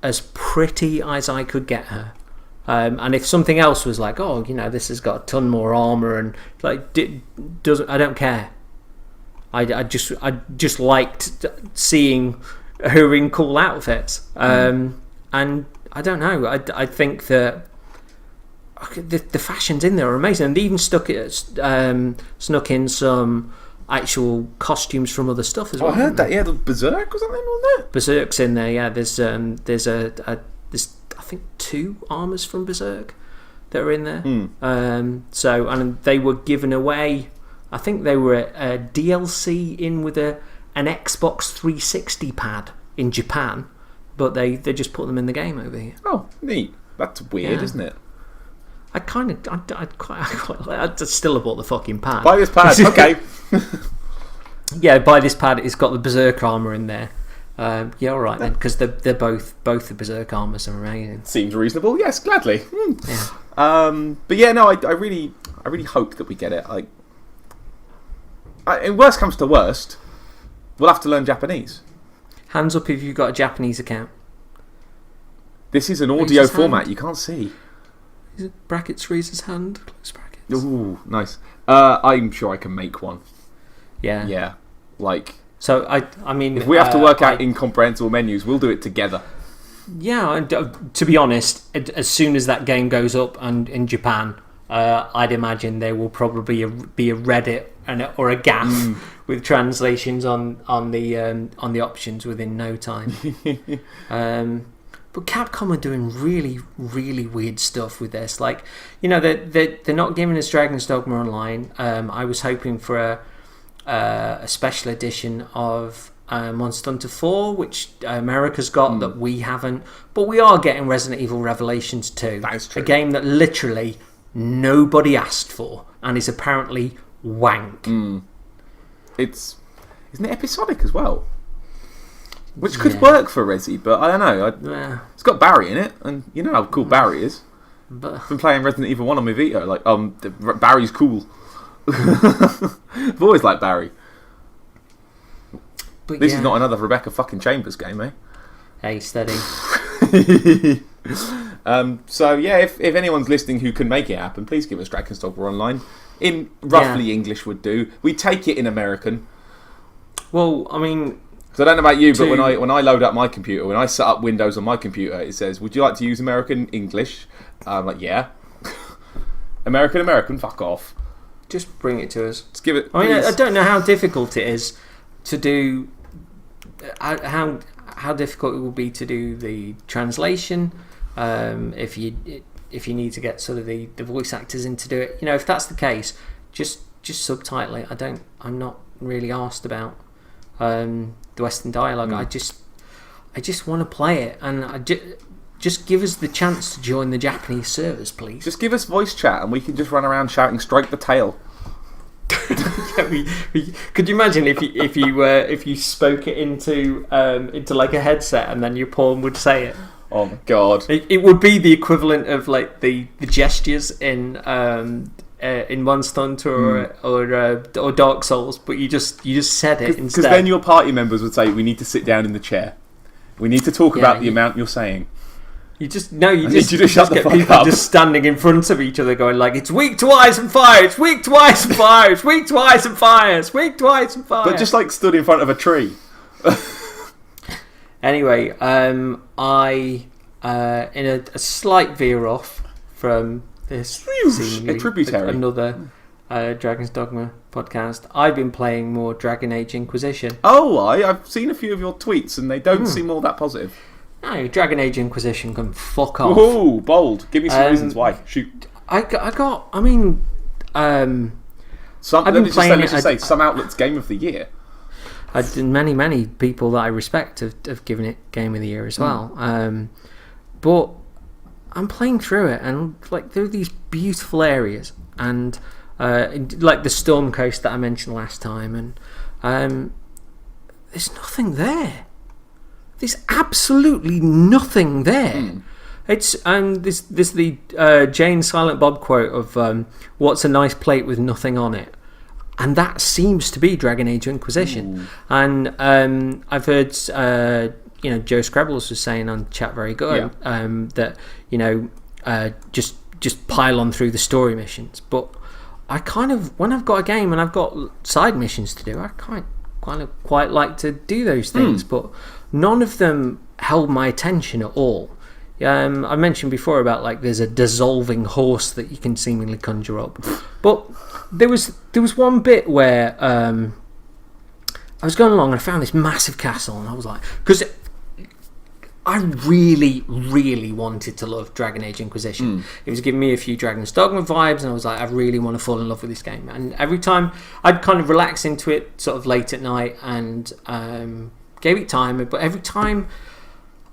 as pretty as I could get her. And if something else was like, this has got a ton more armour and like, I don't care. I just liked seeing her in cool outfits. And I don't know. I think that the fashions in there are amazing, and they even snuck in some actual costumes from other stuff as well. I heard that. Yeah, the Berserk or something, wasn't it? Berserk's in there. Yeah, there's I think 2 armors from Berserk that are in there. So, and they were given away. I think they were a DLC in with an Xbox 360 pad in Japan, but they just put them in the game over here. Oh, neat. That's weird, isn't it? I still have bought the fucking pad. Buy this pad, okay. Yeah, buy this pad. It's got the Berserk armor in there. Yeah, all right then, because they're both the Berserk armors are amazing. Seems reasonable. Yes, gladly. Yeah. But yeah, no, I really hope that we get it. In worst comes to worst, we'll have to learn Japanese. Hands up if you've got a Japanese account. This is an audio format. You can't see. Is it brackets Reese's hand? Close brackets. Ooh, nice. I'm sure I can make one. Yeah. Yeah. So I mean, if we have to work out incomprehensible menus, we'll do it together. Yeah. To be honest, as soon as that game goes up and in Japan, I'd imagine there will probably be a Reddit or a GAF with translations on the options within no time. But Capcom are doing really, really weird stuff with this. They're not giving us Dragon's Dogma Online. I was hoping for a special edition of Monster Hunter 4, which America's got that we haven't. But we are getting Resident Evil Revelations 2. That is true. A game that literally nobody asked for and is apparently wank. Isn't it episodic as well? Which could work for Resi, but I don't know. It's got Barry in it, and you know how cool Barry is. I've been playing Resident Evil 1 on my Vita. Barry's cool. I've always liked Barry. But this is not another Rebecca fucking Chambers game, eh? Hey, steady. So yeah, if anyone's listening who can make it happen, please give us Dragon's Dogma Online. In roughly English would do. We take it in American. Well, I mean, because I don't know about you, but when I load up my computer, when I set up Windows on my computer, it says, "Would you like to use American English?" I'm like, "Yeah." American, fuck off. Just bring it to us. Just give it. I mean, I don't know how difficult it is to do. How difficult it will be to do the translation. If you need to get sort of the voice actors in to do it, if that's the case, just subtitle it. I'm not really arsed about the Western dialogue. I just want to play it, and just give us the chance to join the Japanese servers, please. Just give us voice chat, and we can just run around shouting "Strike the tail." Could you imagine if you spoke it into like a headset, and then your pawn would say it? Oh my god! It would be the equivalent of like the gestures in Monster Hunter or Dark Souls, but you just said it instead. Because then your party members would say, "We need to sit down in the chair. We need to talk about the amount you're saying." You just shut the get fuck people up. just standing in front of each other, going like, "It's weak to ice and fire. It's weak to ice and fire. It's weak to ice and fire. It's weak to ice and fire." But just like stood in front of a tree. Anyway, I in a slight veer off from this, a tributary, another Dragon's Dogma podcast. I've been playing more Dragon Age Inquisition. Oh, I've seen a few of your tweets, and they don't seem all that positive. No, Dragon Age Inquisition can fuck off. Ooh, bold! Give me some reasons why. Shoot. I've been playing. Some outlets Game of the Year. Many people that I respect have given it Game of the Year as well. But I'm playing through it, and like there are these beautiful areas, and like the Storm Coast that I mentioned last time, and there's nothing there. There's absolutely nothing there. It's there's the Jane Silent Bob quote of "What's a nice plate with nothing on it." And that seems to be Dragon Age Inquisition. And I've heard, Joe Scrabbles was saying on Chat Very Good that, just pile on through the story missions. But I kind of, when I've got a game and I've got side missions to do, I quite like to do those things, but none of them held my attention at all. I mentioned before about like there's a dissolving horse that you can seemingly conjure up, but there was one bit where I was going along and I found this massive castle, and I was like, because I really, really wanted to love Dragon Age Inquisition. It was giving me a few Dragon's Dogma vibes, and I was like, I really want to fall in love with this game. And every time I'd kind of relax into it sort of late at night and gave it time, but every time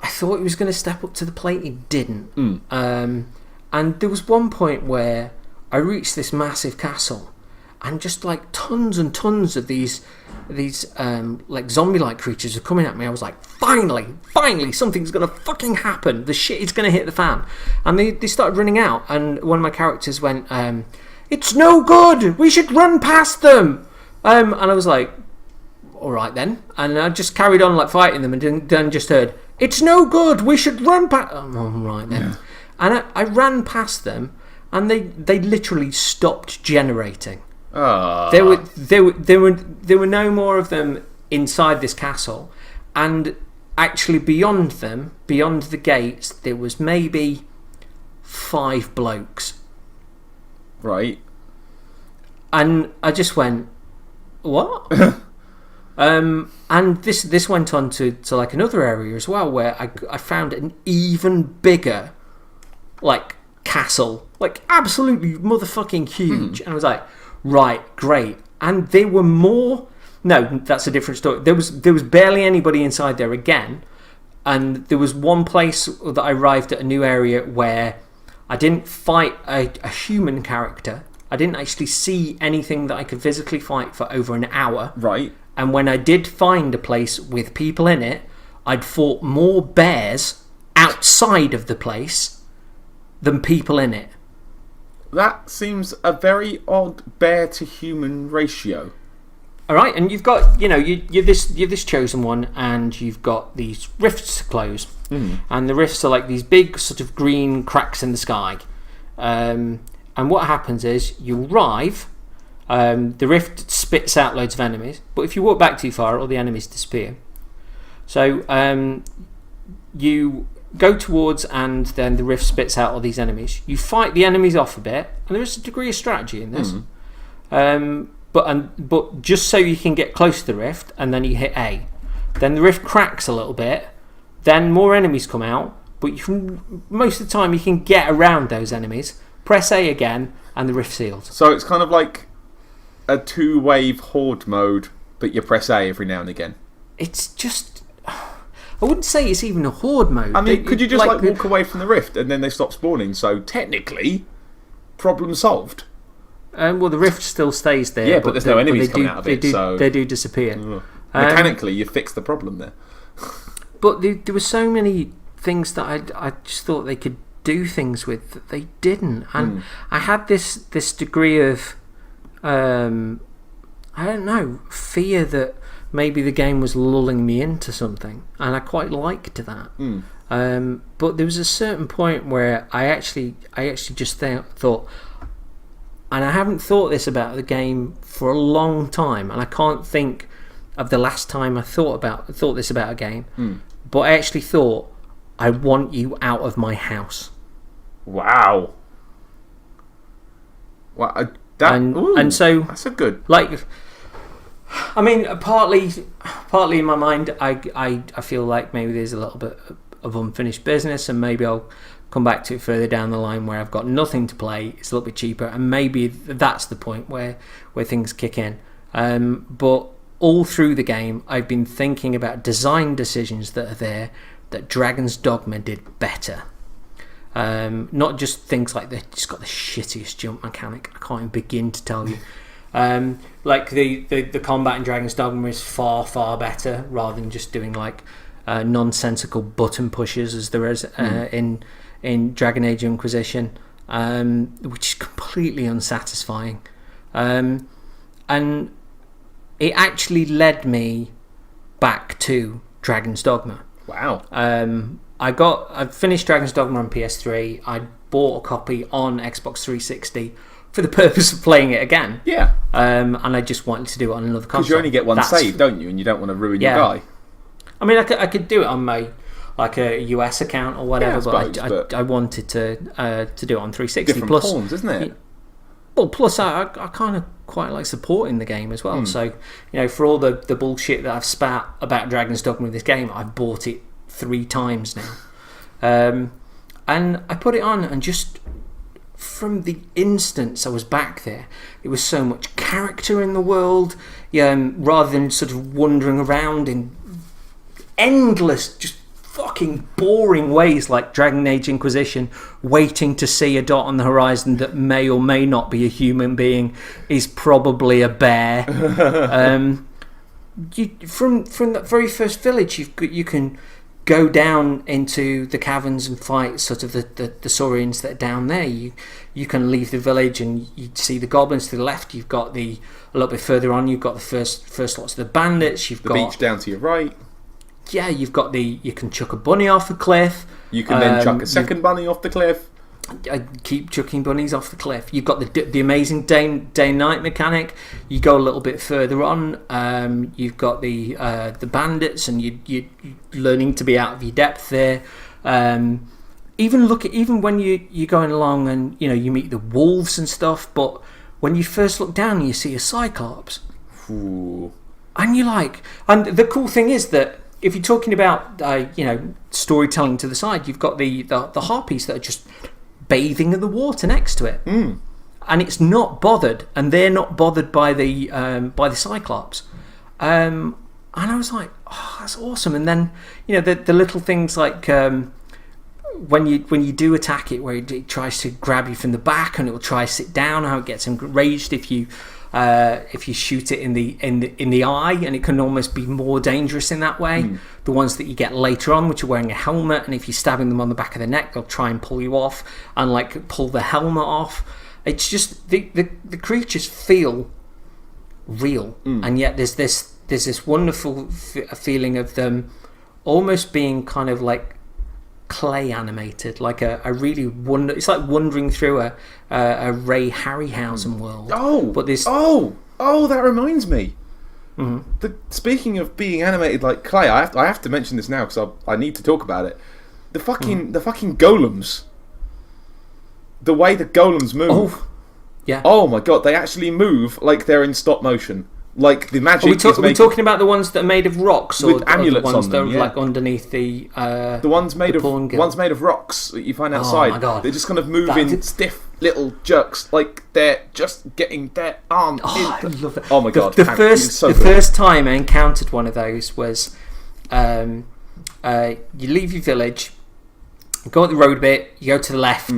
I thought it was going to step up to the plate, it didn't. And there was one point where I reached this massive castle, and just like tons and tons of these like zombie-like creatures are coming at me. I was like, finally, something's gonna fucking happen. The shit is gonna hit the fan. And they started running out, and one of my characters went, "It's no good. We should run past them." And I was like, "All right then." And I just carried on like fighting them, and then just heard, "It's no good. We should run past." Oh, all right then. Yeah. And I ran past them, and they literally stopped generating. There were no more of them inside this castle, and actually beyond them, beyond the gates, there was maybe 5 blokes. Right. And I just went, what? And this went on to like another area as well, where I found an even bigger like castle, like absolutely motherfucking huge, and I was like, right, great. And there were more. No, that's a different story. There was barely anybody inside there again, and there was one place that I arrived at a new area where I didn't fight a human character. I didn't actually see anything that I could physically fight for over an hour. Right. And when I did find a place with people in it, I'd fought more bears outside of the place than people in it. That seems a very odd bear to human ratio. All right, and you've got, you're this chosen one, and you've got these rifts to close, and the rifts are like these big sort of green cracks in the sky. And what happens is you arrive, the rift spits out loads of enemies, but if you walk back too far, all the enemies disappear. So you go towards, and then the rift spits out all these enemies. You fight the enemies off a bit, and there is a degree of strategy in this. But just so you can get close to the rift, and then you hit A. Then the rift cracks a little bit, then more enemies come out, but most of the time you can get around those enemies. Press A again, and the rift sealed. So it's kind of like a 2-wave horde mode, but you press A every now and again. It's just... I wouldn't say it's even a horde mode. I mean, could you just like walk away from the rift and then they stop spawning? So technically, problem solved. Well, the rift still stays there. Yeah, but there's no enemies coming out of it. They do disappear. Mechanically, you fix the problem there. But there were so many things that I just thought they could do things with that they didn't. And I had this degree of, I don't know, fear that maybe the game was lulling me into something, and I quite liked that. But there was a certain point where I actually just thought, and I haven't thought this about the game for a long time, and I can't think of the last time I thought this about a game. But I actually thought, I want you out of my house. Wow. Well, and so that's a good. Like, I mean, partly in my mind, I feel like maybe there's a little bit of unfinished business, and maybe I'll come back to it further down the line where I've got nothing to play. It's a little bit cheaper, and maybe that's the point where things kick in. But all through the game, I've been thinking about design decisions that are there that Dragon's Dogma did better. Not just things like it's got the shittiest jump mechanic. I can't even begin to tell you. Like the combat in Dragon's Dogma is far, far better, rather than just doing like nonsensical button pushes as there is in Dragon Age Inquisition, which is completely unsatisfying. And it actually led me back to Dragon's Dogma. Wow. I finished Dragon's Dogma on PS3. I bought a copy on Xbox 360 for the purpose of playing it again. Yeah. And I just wanted to do it on another console. Because you only get one save, don't you? And you don't want to ruin your guy. I mean, I could do it on my a US account or whatever, Yeah, but I wanted to do it on 360. Different plus, pawns, isn't it? Well, plus I kind of quite like supporting the game as well. So, for all the bullshit that I've spat about Dragon's Dogma with this game, I've bought it 3 times now. And I put it on, and just from the instance I was back there, there was so much character in the world, rather than sort of wandering around in endless, just fucking boring ways like Dragon Age Inquisition, waiting to see a dot on the horizon that may or may not be a human being, is probably a bear. From that very first village, you can go down into the caverns and fight sort of the Saurians that are down there. You can leave the village and you see the goblins to the left. You've got a little bit further on, you've got the first lots of the bandits. You've got the beach down to your right. Yeah, you've got you can chuck a bunny off a cliff. You can then chuck a second bunny off the cliff. I keep chucking bunnies off the cliff. You've got the amazing day-night mechanic. You go a little bit further on. You've got the bandits, and you're learning to be out of your depth there. Even when you're going along, and you meet the wolves and stuff. But when you first look down, you see a cyclops. Ooh. And you're like, and the cool thing is that if you're talking about storytelling to the side, you've got the harpies that are just bathing in the water next to it, and it's not bothered, and they're not bothered by the Cyclops, and I was like, oh, that's awesome. And then the little things like when you do attack it, where it tries to grab you from the back, and it will try to sit down, how it gets enraged if you shoot it in the eye, and it can almost be more dangerous in that way. The ones that you get later on, which are wearing a helmet, and if you're stabbing them on the back of the neck, they'll try and pull you off and like pull the helmet off. It's just the creatures feel real, and yet there's this wonderful feeling of them almost being kind of like clay animated, like a really wonder. It's like wandering through a Ray Harryhausen world. But this that reminds me. Speaking of being animated like clay, I have to mention this now because I need to talk about it. The fucking golems. The way the golems move. Yeah. Oh my god, they actually move like they're in stop motion. Like the magic. Are we talking about the ones that are made of rocks, or with amulets the ones on them? that are like underneath the ones made of rocks that you find outside. Oh my god. They just kind of move in stiff little jerks, like they're just getting their arm in. I love it. Oh my god. The first time I encountered one of those was you leave your village, go up the road a bit, you go to the left,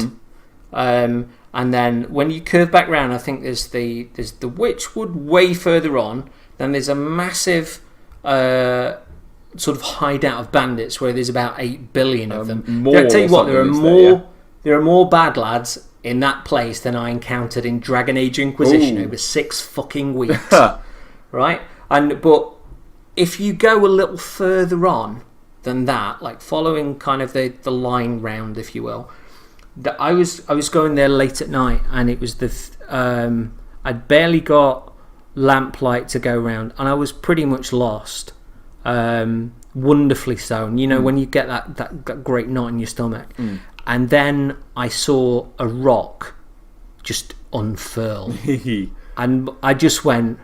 and then when you curve back round, I think there's the Witchwood way further on. Then there's a massive sort of hideout of bandits where there's about 8 billion of them. I tell you what, there are more bad lads in that place than I encountered in Dragon Age Inquisition over 6 fucking weeks. Right? But if you go a little further on than that, like following kind of the line round, if you will, I was going there late at night, and it was I'd barely got lamplight to go round, and I was pretty much lost. Wonderfully so. And when you get that great knot in your stomach, and then I saw a rock just unfurl, and I just went,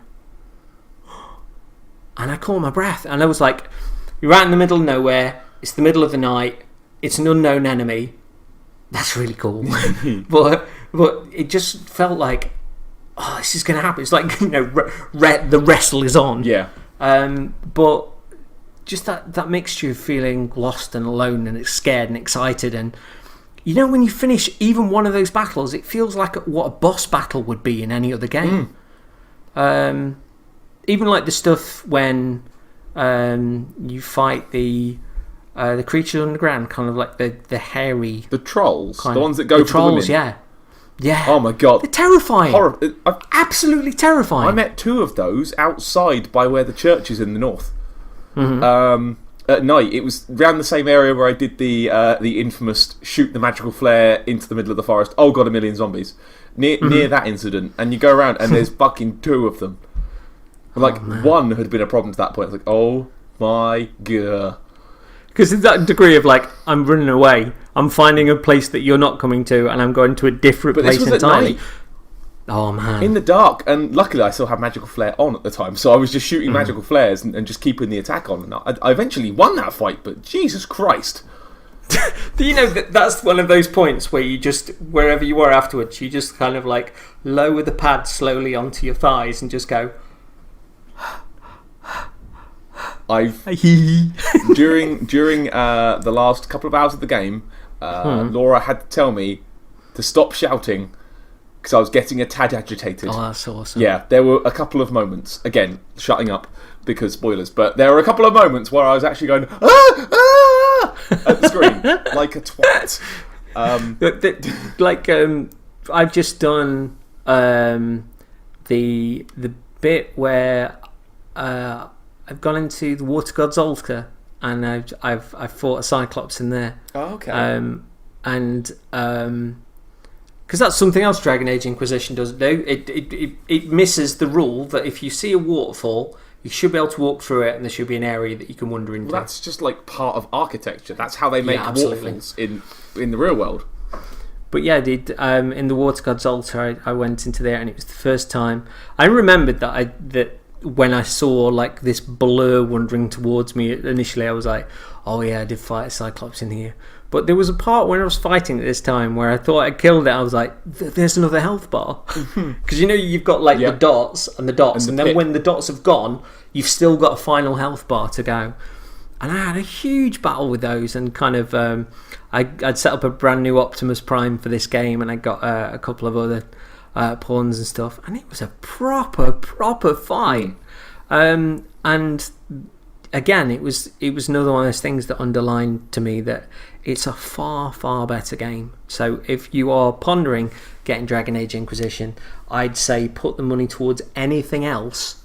and I caught my breath, and I was like, "You're out in the middle of nowhere. It's the middle of the night. It's an unknown enemy. That's really cool." but it just felt like, oh, this is going to happen. It's like the wrestle is on. Yeah. But just that mixture of feeling lost and alone and scared and excited, and when you finish even one of those battles, it feels like what a boss battle would be in any other game. Even like the stuff when you fight the creatures underground, kind of like the hairy... The trolls? The ones that go for the trolls, women? Yeah. Oh my god. They're terrifying. Absolutely terrifying. I met 2 of those outside by where the church is in the north. At night. It was around the same area where I did the infamous shoot the magical flare into the middle of the forest. Oh god, a million zombies. near that incident, and you go around and there's fucking 2 of them. Like, one had been a problem to that point. It's like, oh my god. Because it's that degree of like, I'm running away, I'm finding a place that you're not coming to, and I'm going to a different place this was entirely. at night. Oh man. In the dark, and luckily I still had magical flare on at the time, so I was just shooting magical flares and just keeping the attack on. And I eventually won that fight, but Jesus Christ. Do you know that's one of those points where you just, wherever you are afterwards, you just kind of like lower the pad slowly onto your thighs and just go. During the last couple of hours of the game, Laura had to tell me to stop shouting because I was getting a tad agitated. Oh, that's awesome. Yeah, there were a couple of moments, again, shutting up because spoilers, but there were a couple of moments where I was actually going, at the screen, like a twat. I've just done the bit where I've gone into the Water God's altar and I've fought a Cyclops in there. Oh, okay. Because that's something else Dragon Age Inquisition doesn't do. It misses the rule that if you see a waterfall, you should be able to walk through it, and there should be an area that you can wander into. Well, that's just like part of architecture. That's how they make waterfalls in the real world. But yeah, in the Water God's altar, I went into there, and it was the first time I remembered that when I saw like this blur wandering towards me initially, I was like, oh yeah, I did fight a Cyclops in here. But there was a part when I was fighting at this time where I thought I killed it. I was like, there's another health bar. Because you've got like the dots and the dots, and then when the dots have gone, you've still got a final health bar to go. And I had a huge battle with those, and kind of I'd set up a brand new Optimus Prime for this game, and I got a couple of other pawns and stuff, and it was a proper fight. And again, it was another one of those things that underlined to me that it's a far better game. So if you are pondering getting Dragon Age Inquisition, I'd say put the money towards anything else,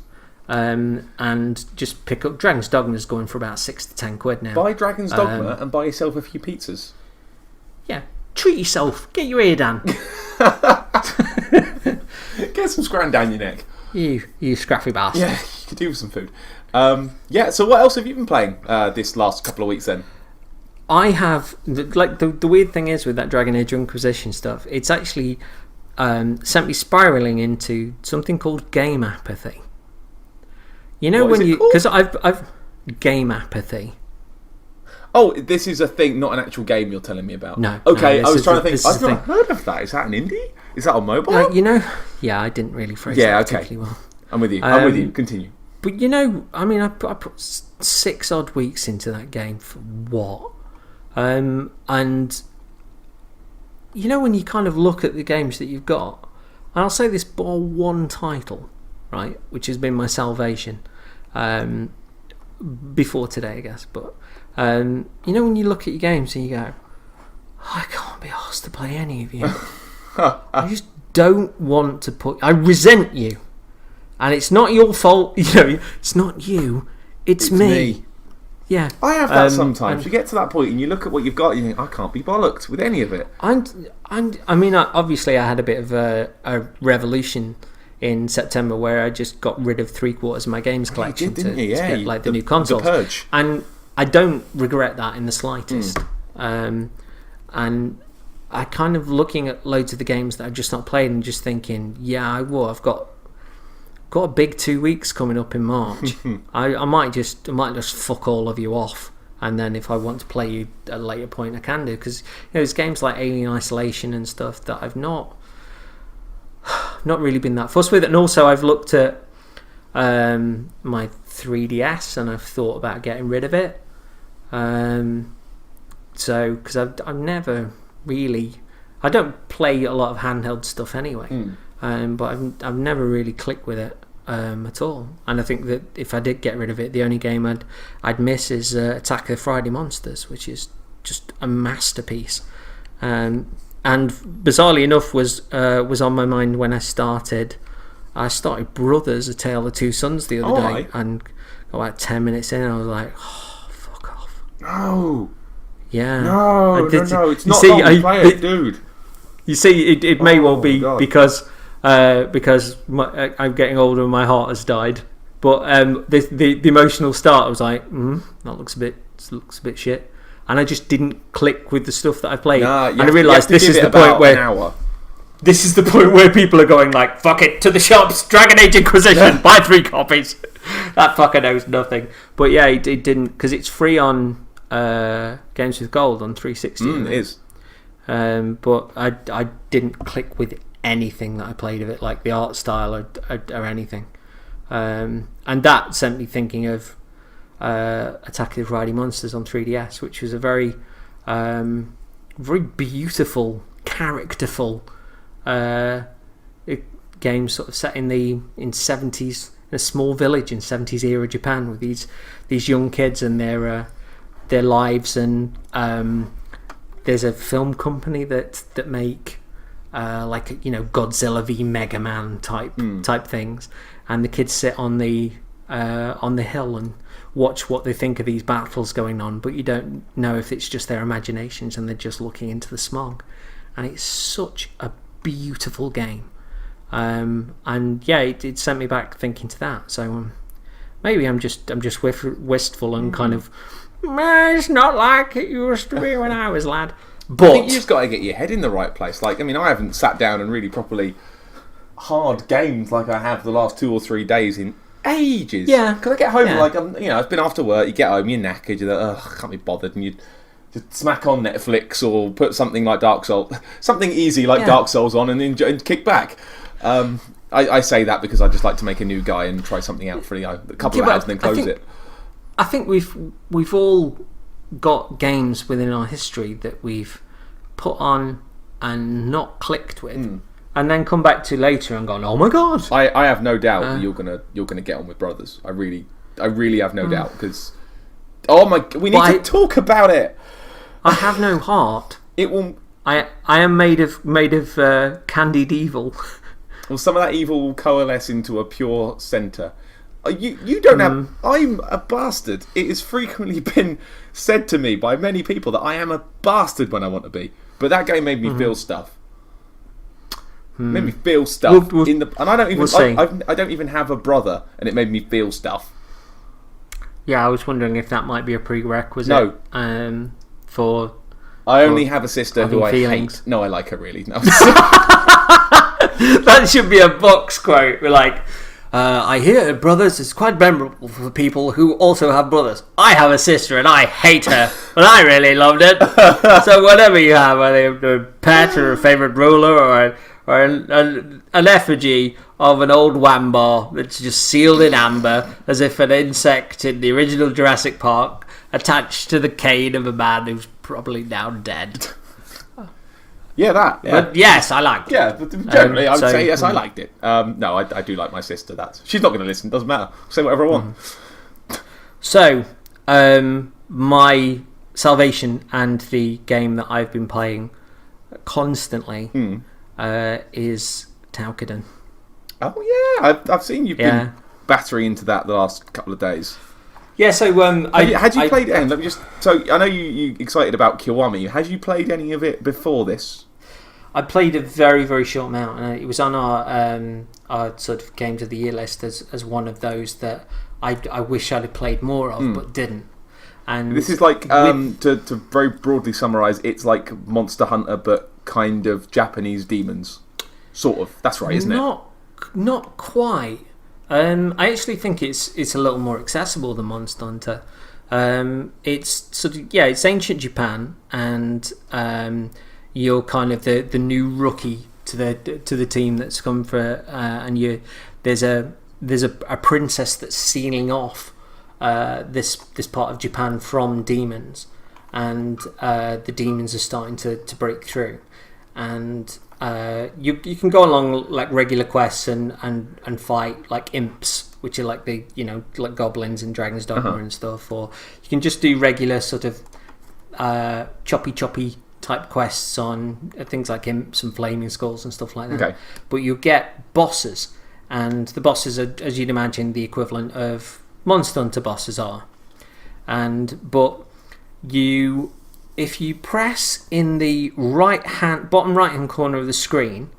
and just pick up Dragon's Dogma. Is going for about £6 to £10 now. Buy Dragon's Dogma and buy yourself a few pizzas. Yeah, treat yourself. Get your ear done. Get some scran down your neck. You scruffy bastard. Yeah, you could do with some food. So what else have you been playing this last couple of weeks then? I have, like, the weird thing is with that Dragon Age Inquisition stuff, it's actually sent me spiralling into something called game apathy. You know, what when is it called? because I've game apathy. Oh, this is a thing, not an actual game you're telling me about. No. Okay, no, I was trying to think. I've not not heard of that. Is that an indie? Is that on mobile? Yeah, I didn't really phrase that particularly well. I'm with you. Continue. But I mean, I put 6 odd weeks into that game for what? And when you kind of look at the games that you've got, and I'll say this bar one title, right, which has been my salvation before today, I guess. But when you look at your games and you go, I can't be asked to play any of you. I just don't want to I resent you. And it's not your fault, it's not you, it's me. Yeah. I have that sometimes. You get to that point and you look at what you've got and you think, I can't be bollocked with any of it. Obviously I had a bit of a revolution in September where I just got rid of 3/4 of my games collection didn't you? Yeah, to get the new consoles. The purge. And I don't regret that in the slightest. And I kind of looking at loads of the games that I've just not played and just thinking, I've got a big 2 weeks coming up in March. I might just fuck all of you off, and then if I want to play you at a later point I can do, because there's games like Alien Isolation and stuff that I've not really been that fussed with. And also I've looked at my 3DS and I've thought about getting rid of it, so because I've never really, I don't play a lot of handheld stuff anyway, but I've never really clicked with it at all. And I think that if I did get rid of it, the only game I'd miss is Attack of the Friday Monsters, which is just a masterpiece. And bizarrely enough was on my mind when I started Brothers: A Tale of Two Sons the other day, right. and got about 10 minutes in and I was like, oh, fuck off. No. Yeah. No, it's not see, long to play it, dude. You see, it may well be God. because I'm getting older and my heart has died. But the emotional start, I was like, that looks a bit shit, and I just didn't click with the stuff that I played. And I realised this is the point where this is the point where people are going like, fuck it, to the shops, Dragon Age Inquisition, buy 3 copies. That fucker knows nothing. But yeah, it didn't, because it's free on Games with Gold on 360. It is. But I didn't click with anything that I played of it, like the art style or anything. And that sent me thinking of Attack of the Variety Monsters on 3DS, which was a very beautiful, characterful game, sort of set in 70s, in a small village in 70s era Japan, with these young kids and their lives. And there's a film company that make Godzilla v Mega Man type things, and the kids sit on the hill and watch what they think of these battles going on, but you don't know if it's just their imaginations and they're just looking into the smog. And it's such a beautiful game, and yeah, it sent me back thinking to that. So maybe I'm just wistful and kind of, it's not like it used to be when I was lad. But I think you just got to get your head in the right place. Like, I mean, I haven't sat down and really properly hard gamed like I have the last 2 or 3 days in ages. Yeah, because I get home like it's been after work. You get home, you're knackered. You're like, I can't be bothered, and you just smack on Netflix or put something like Dark Souls, something easy like Dark Souls on, and enjoy, and kick back. I say that because I just like to make a new guy and try something out for a couple of hours and then close it. I think we've all got games within our history that we've put on and not clicked with, and then come back to later and gone, oh my god! I have no doubt that you're gonna get on with Brothers. I really have no doubt, because we need to talk about it. I have no heart. It will. I am made of candied evil. Well, some of that evil will coalesce into a pure centre. You don't have. I'm a bastard. It has frequently been said to me by many people that I am a bastard when I want to be. But that game made me feel stuff. Made me feel stuff and I don't even. I don't even have a brother, and it made me feel stuff. Yeah, I was wondering if that might be a prerequisite. No. I only have a sister who I hate. No, I like her really. No. That should be a box quote. We're like, I hear Brothers is quite memorable for people who also have brothers. I have a sister and I hate her, but I really loved it. So whatever you have, whether a pet or a favourite ruler or an effigy of an old wambar that's just sealed in amber, as if an insect in the original Jurassic Park, attached to the cane of a man who's probably now dead. Yeah, that. Yeah. But yes, I liked it. Yeah, but generally, I would say yes, I liked it. No, I do like my sister. She's not going to listen. Doesn't matter. I'll say whatever I want. So, my salvation and the game that I've been playing constantly is Toukiden. Oh yeah, I've seen you've been battering into that the last couple of days. Yeah, so had you played any? Let me just. So I know you excited about Kiwami. Had you played any of it before this? I played a very, very short amount, and it was on our sort of Games of the Year list as one of those that I wish I'd have played more of, but didn't. And this is like to very broadly summarise, it's like Monster Hunter, but kind of Japanese demons, sort of. That's right, isn't it? Not quite. I actually think it's a little more accessible than Monster Hunter. It's sort of it's ancient Japan, and you're kind of the new rookie to the team that's come for, and there's a princess that's sealing off this part of Japan from demons, and the demons are starting to break through, and you can go along like regular quests and fight like imps, which are like the like goblins in Dragon's Dogma and stuff, or you can just do regular sort of choppy type quests on things like imps and flaming skulls and stuff like that. Okay. But you get bosses, and the bosses are, as you'd imagine, the equivalent of Monster Hunter bosses are, but you if you press in the bottom right hand corner of the screen,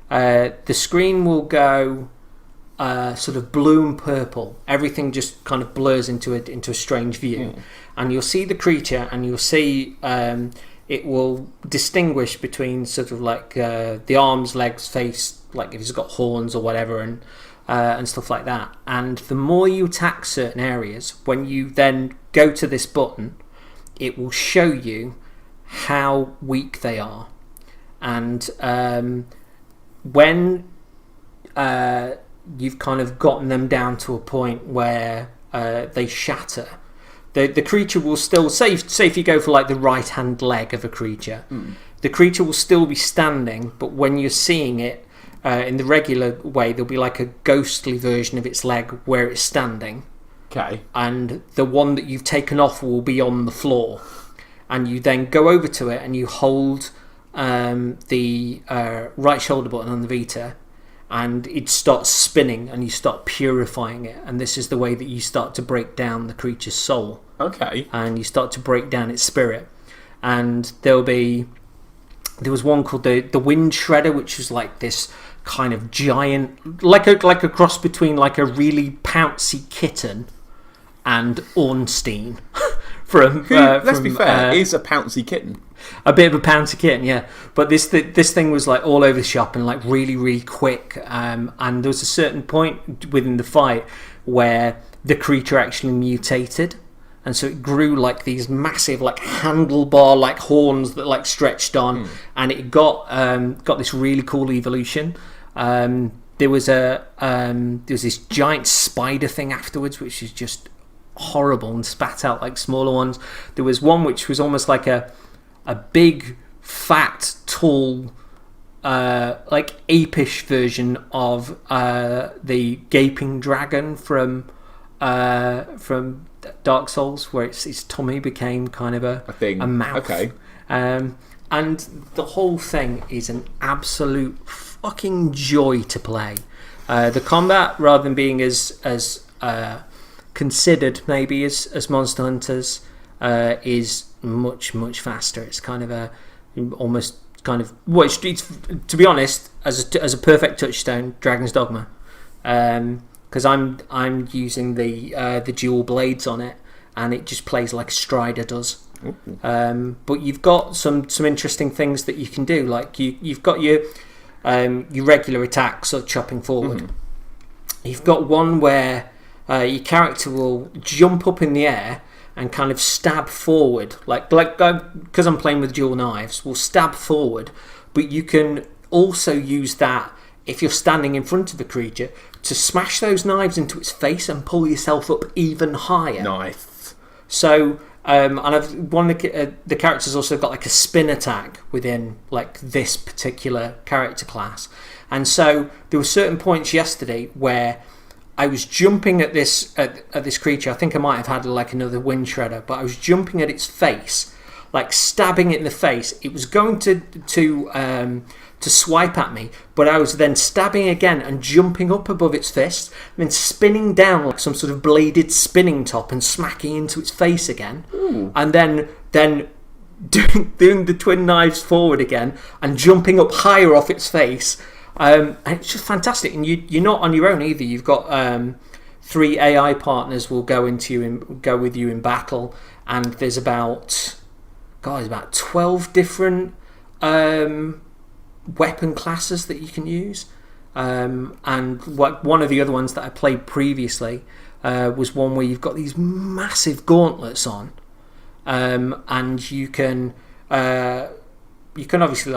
the screen will go sort of blue and purple. Everything just kind of blurs into a strange view, and you'll see the creature, and you'll see it will distinguish between sort of like the arms, legs, face, like if it's got horns or whatever, and stuff like that. And the more you attack certain areas, when you then go to this button, it will show you how weak they are. And when you've kind of gotten them down to a point where they shatter, the creature will still, say if you go for like the right hand leg of a creature, the creature will still be standing, but when you're seeing it in the regular way, there'll be like a ghostly version of its leg where it's standing. Okay. And the one that you've taken off will be on the floor. And you then go over to it and you hold the right shoulder button on the Vita, and it starts spinning and you start purifying it. And this is the way that you start to break down the creature's soul. Okay. And you start to break down its spirit. And there was one called the Wind Shredder, which was like this kind of giant, like a cross between like a really pouncy kitten and Ornstein. Let's be fair, is a pouncy kitten. A bit of a pouncy kitten, yeah. But this thing was like all over the shop and like really, really quick. And there was a certain point within the fight where the creature actually mutated. And so it grew like these massive, like handlebar, like horns that like stretched on, and it got this really cool evolution. There was this giant spider thing afterwards, which is just horrible and spat out like smaller ones. There was one which was almost like a big, fat, tall, like apish version of the gaping dragon from Dark Souls, where its tummy became kind of a thing, a mouth. Okay. And the whole thing is an absolute fucking joy to play. The combat, rather than being as considered maybe as Monster Hunters, is much, much faster. It's kind of almost kind of, well, it's to be honest, as a perfect touchstone, Dragon's Dogma. Because I'm using the dual blades on it, and it just plays like Strider does. But you've got some interesting things that you can do. Like you've got your regular attacks, or chopping forward. You've got one where your character will jump up in the air and kind of stab forward, like because I'm playing with dual knives, will stab forward. But you can also use that if you're standing in front of a creature to smash those knives into its face and pull yourself up even higher. Nice. So, and one of the characters also got like a spin attack within like this particular character class. And so there were certain points yesterday where I was jumping at this creature. I think I might have had like another Wind Shredder, but I was jumping at its face, like stabbing it in the face. It was going to swipe at me, but I was then stabbing again and jumping up above its fist, and then spinning down like some sort of bladed spinning top and smacking into its face again. Ooh. And then doing the twin knives forward again and jumping up higher off its face. And it's just fantastic. And you're not on your own either. You've got 3 AI partners will go with you in battle, and there's about 12 different weapon classes that you can use. And one of the other ones that I played previously was one where you've got these massive gauntlets on, and you can obviously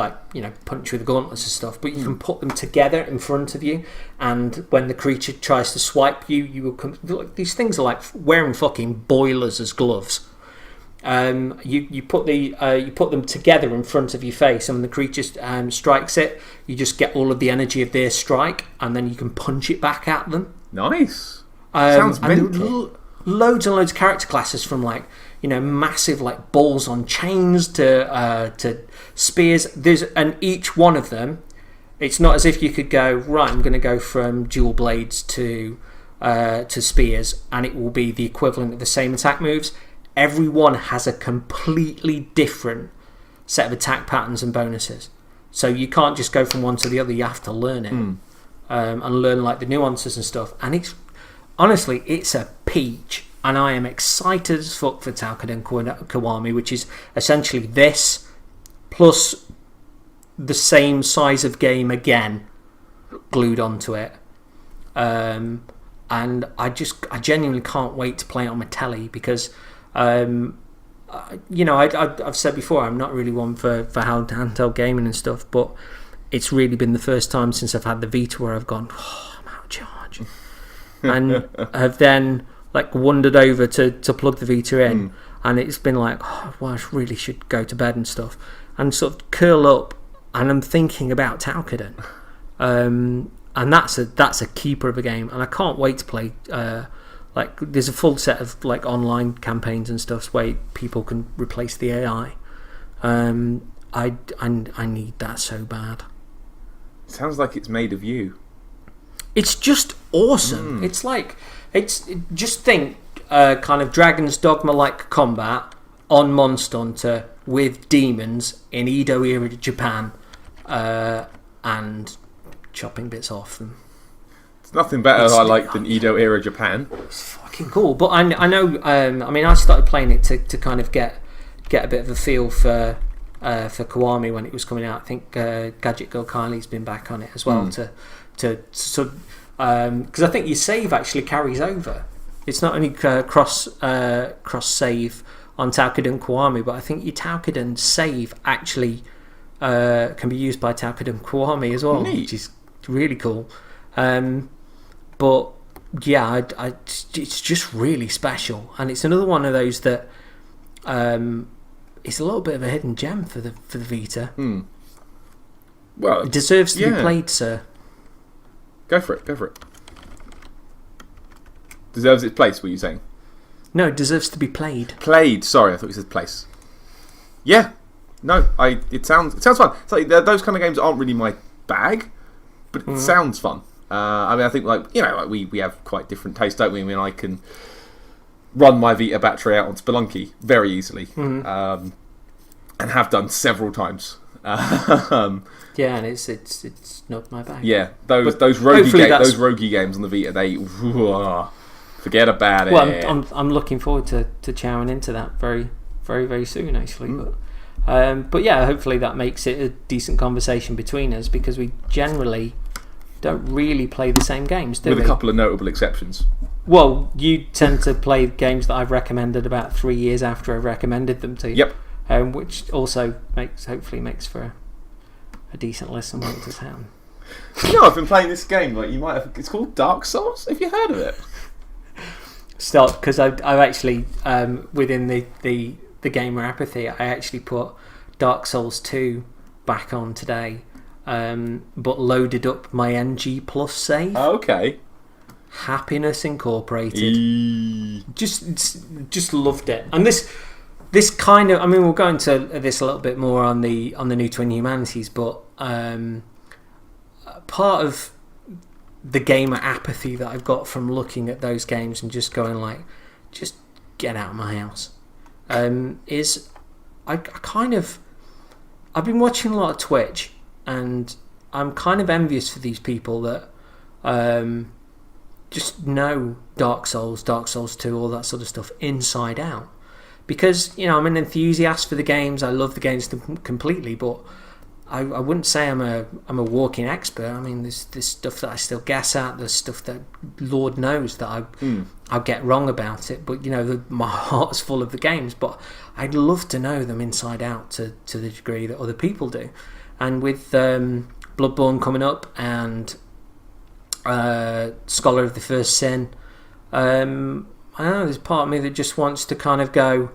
punch with the gauntlets and stuff, but you can put them together in front of you, and when the creature tries to swipe you will come. These things are like wearing fucking boilers as gloves. You put them together in front of your face, and when the creature strikes it, you just get all of the energy of their strike, and then you can punch it back at them. Nice. Sounds mental. Loads and loads of character classes, from massive like balls on chains to spears. And each one of them, it's not as if you could go, right, I'm going to go from dual blades to spears, and it will be the equivalent of the same attack moves. everyone has a completely different set of attack patterns and bonuses. So you can't just go from one to the other. You have to learn it and learn like the nuances and stuff. And it's honestly, it's a peach. And I am excited as fuck for Toukiden Kiwami, which is essentially this plus the same size of game again glued onto it. And I genuinely can't wait to play it on my telly because, I've said before, I'm not really one for handheld gaming and stuff, but it's really been the first time since I've had the Vita where I've gone, I'm out of charge. And have then wandered over to plug the Vita in, and it's been like, I really should go to bed and stuff, and sort of curl up, and I'm thinking about Toukiden, and that's a keeper of a game, and I can't wait to play. There's a full set of online campaigns and stuff where people can replace the AI. I need that so bad. Sounds like it's made of you. It's just awesome. Just think kind of Dragon's Dogma like combat on Monster Hunter with demons in Edo era Japan, and chopping bits off them. It's nothing better than Edo era Japan. It's fucking cool. But I know. I started playing it to kind of get a bit of a feel for Kiwami when it was coming out. I think Gadget Girl Kylie's been back on it as well to sort of. Because I think your save actually carries over. It's not only cross save on Toukiden Kiwami, but I think your Toukiden save actually can be used by Toukiden Kiwami as well, which is really cool. But yeah, it's just really special, and it's another one of those that it's a little bit of a hidden gem for the Vita. Well, it deserves to be played, sir. Go for it. Deserves its place, were you saying? No, it deserves to be played. Played. Sorry, I thought you said place. Yeah. No, it sounds fun. It's like those kind of games aren't really my bag, but it sounds fun. I think we have quite different tastes, don't we? I mean, I can run my Vita battery out on Spelunky very easily, and have done several times. Yeah, and it's not my bag. Yeah, those roguey games on the Vita, they forget about it. Well, I'm looking forward to chowing into that very, very, very soon, actually. But yeah, hopefully that makes it a decent conversation between us, because we generally don't really play the same games, do we? With a couple of notable exceptions. Well, you tend to play games that I've recommended about 3 years after I've recommended them to you. Yep. Which also hopefully makes for a decent listen when it's down. I've been playing this game. You might have. It's called Dark Souls. Have you heard of it? Stop, because I've actually within the gamer apathy, I actually put Dark Souls 2 back on today, but loaded up my NG Plus save. Oh, okay. Happiness Incorporated. Just loved it, and this kind of, we'll go into this a little bit more on the new Twin Humanities, but part of the gamer apathy that I've got from looking at those games and just going just get out of my house, is I've been watching a lot of Twitch, and I'm kind of envious for these people that just know Dark Souls 2, all that sort of stuff inside out. Because, I'm an enthusiast for the games. I love the games completely, but I wouldn't say I'm a walking expert. There's stuff that I still guess at. There's stuff that Lord knows that I'll get wrong about it. But my heart's full of the games. But I'd love to know them inside out to the degree that other people do. And with Bloodborne coming up and Scholar of the First Sin, I don't know. There's part of me that just wants to kind of go,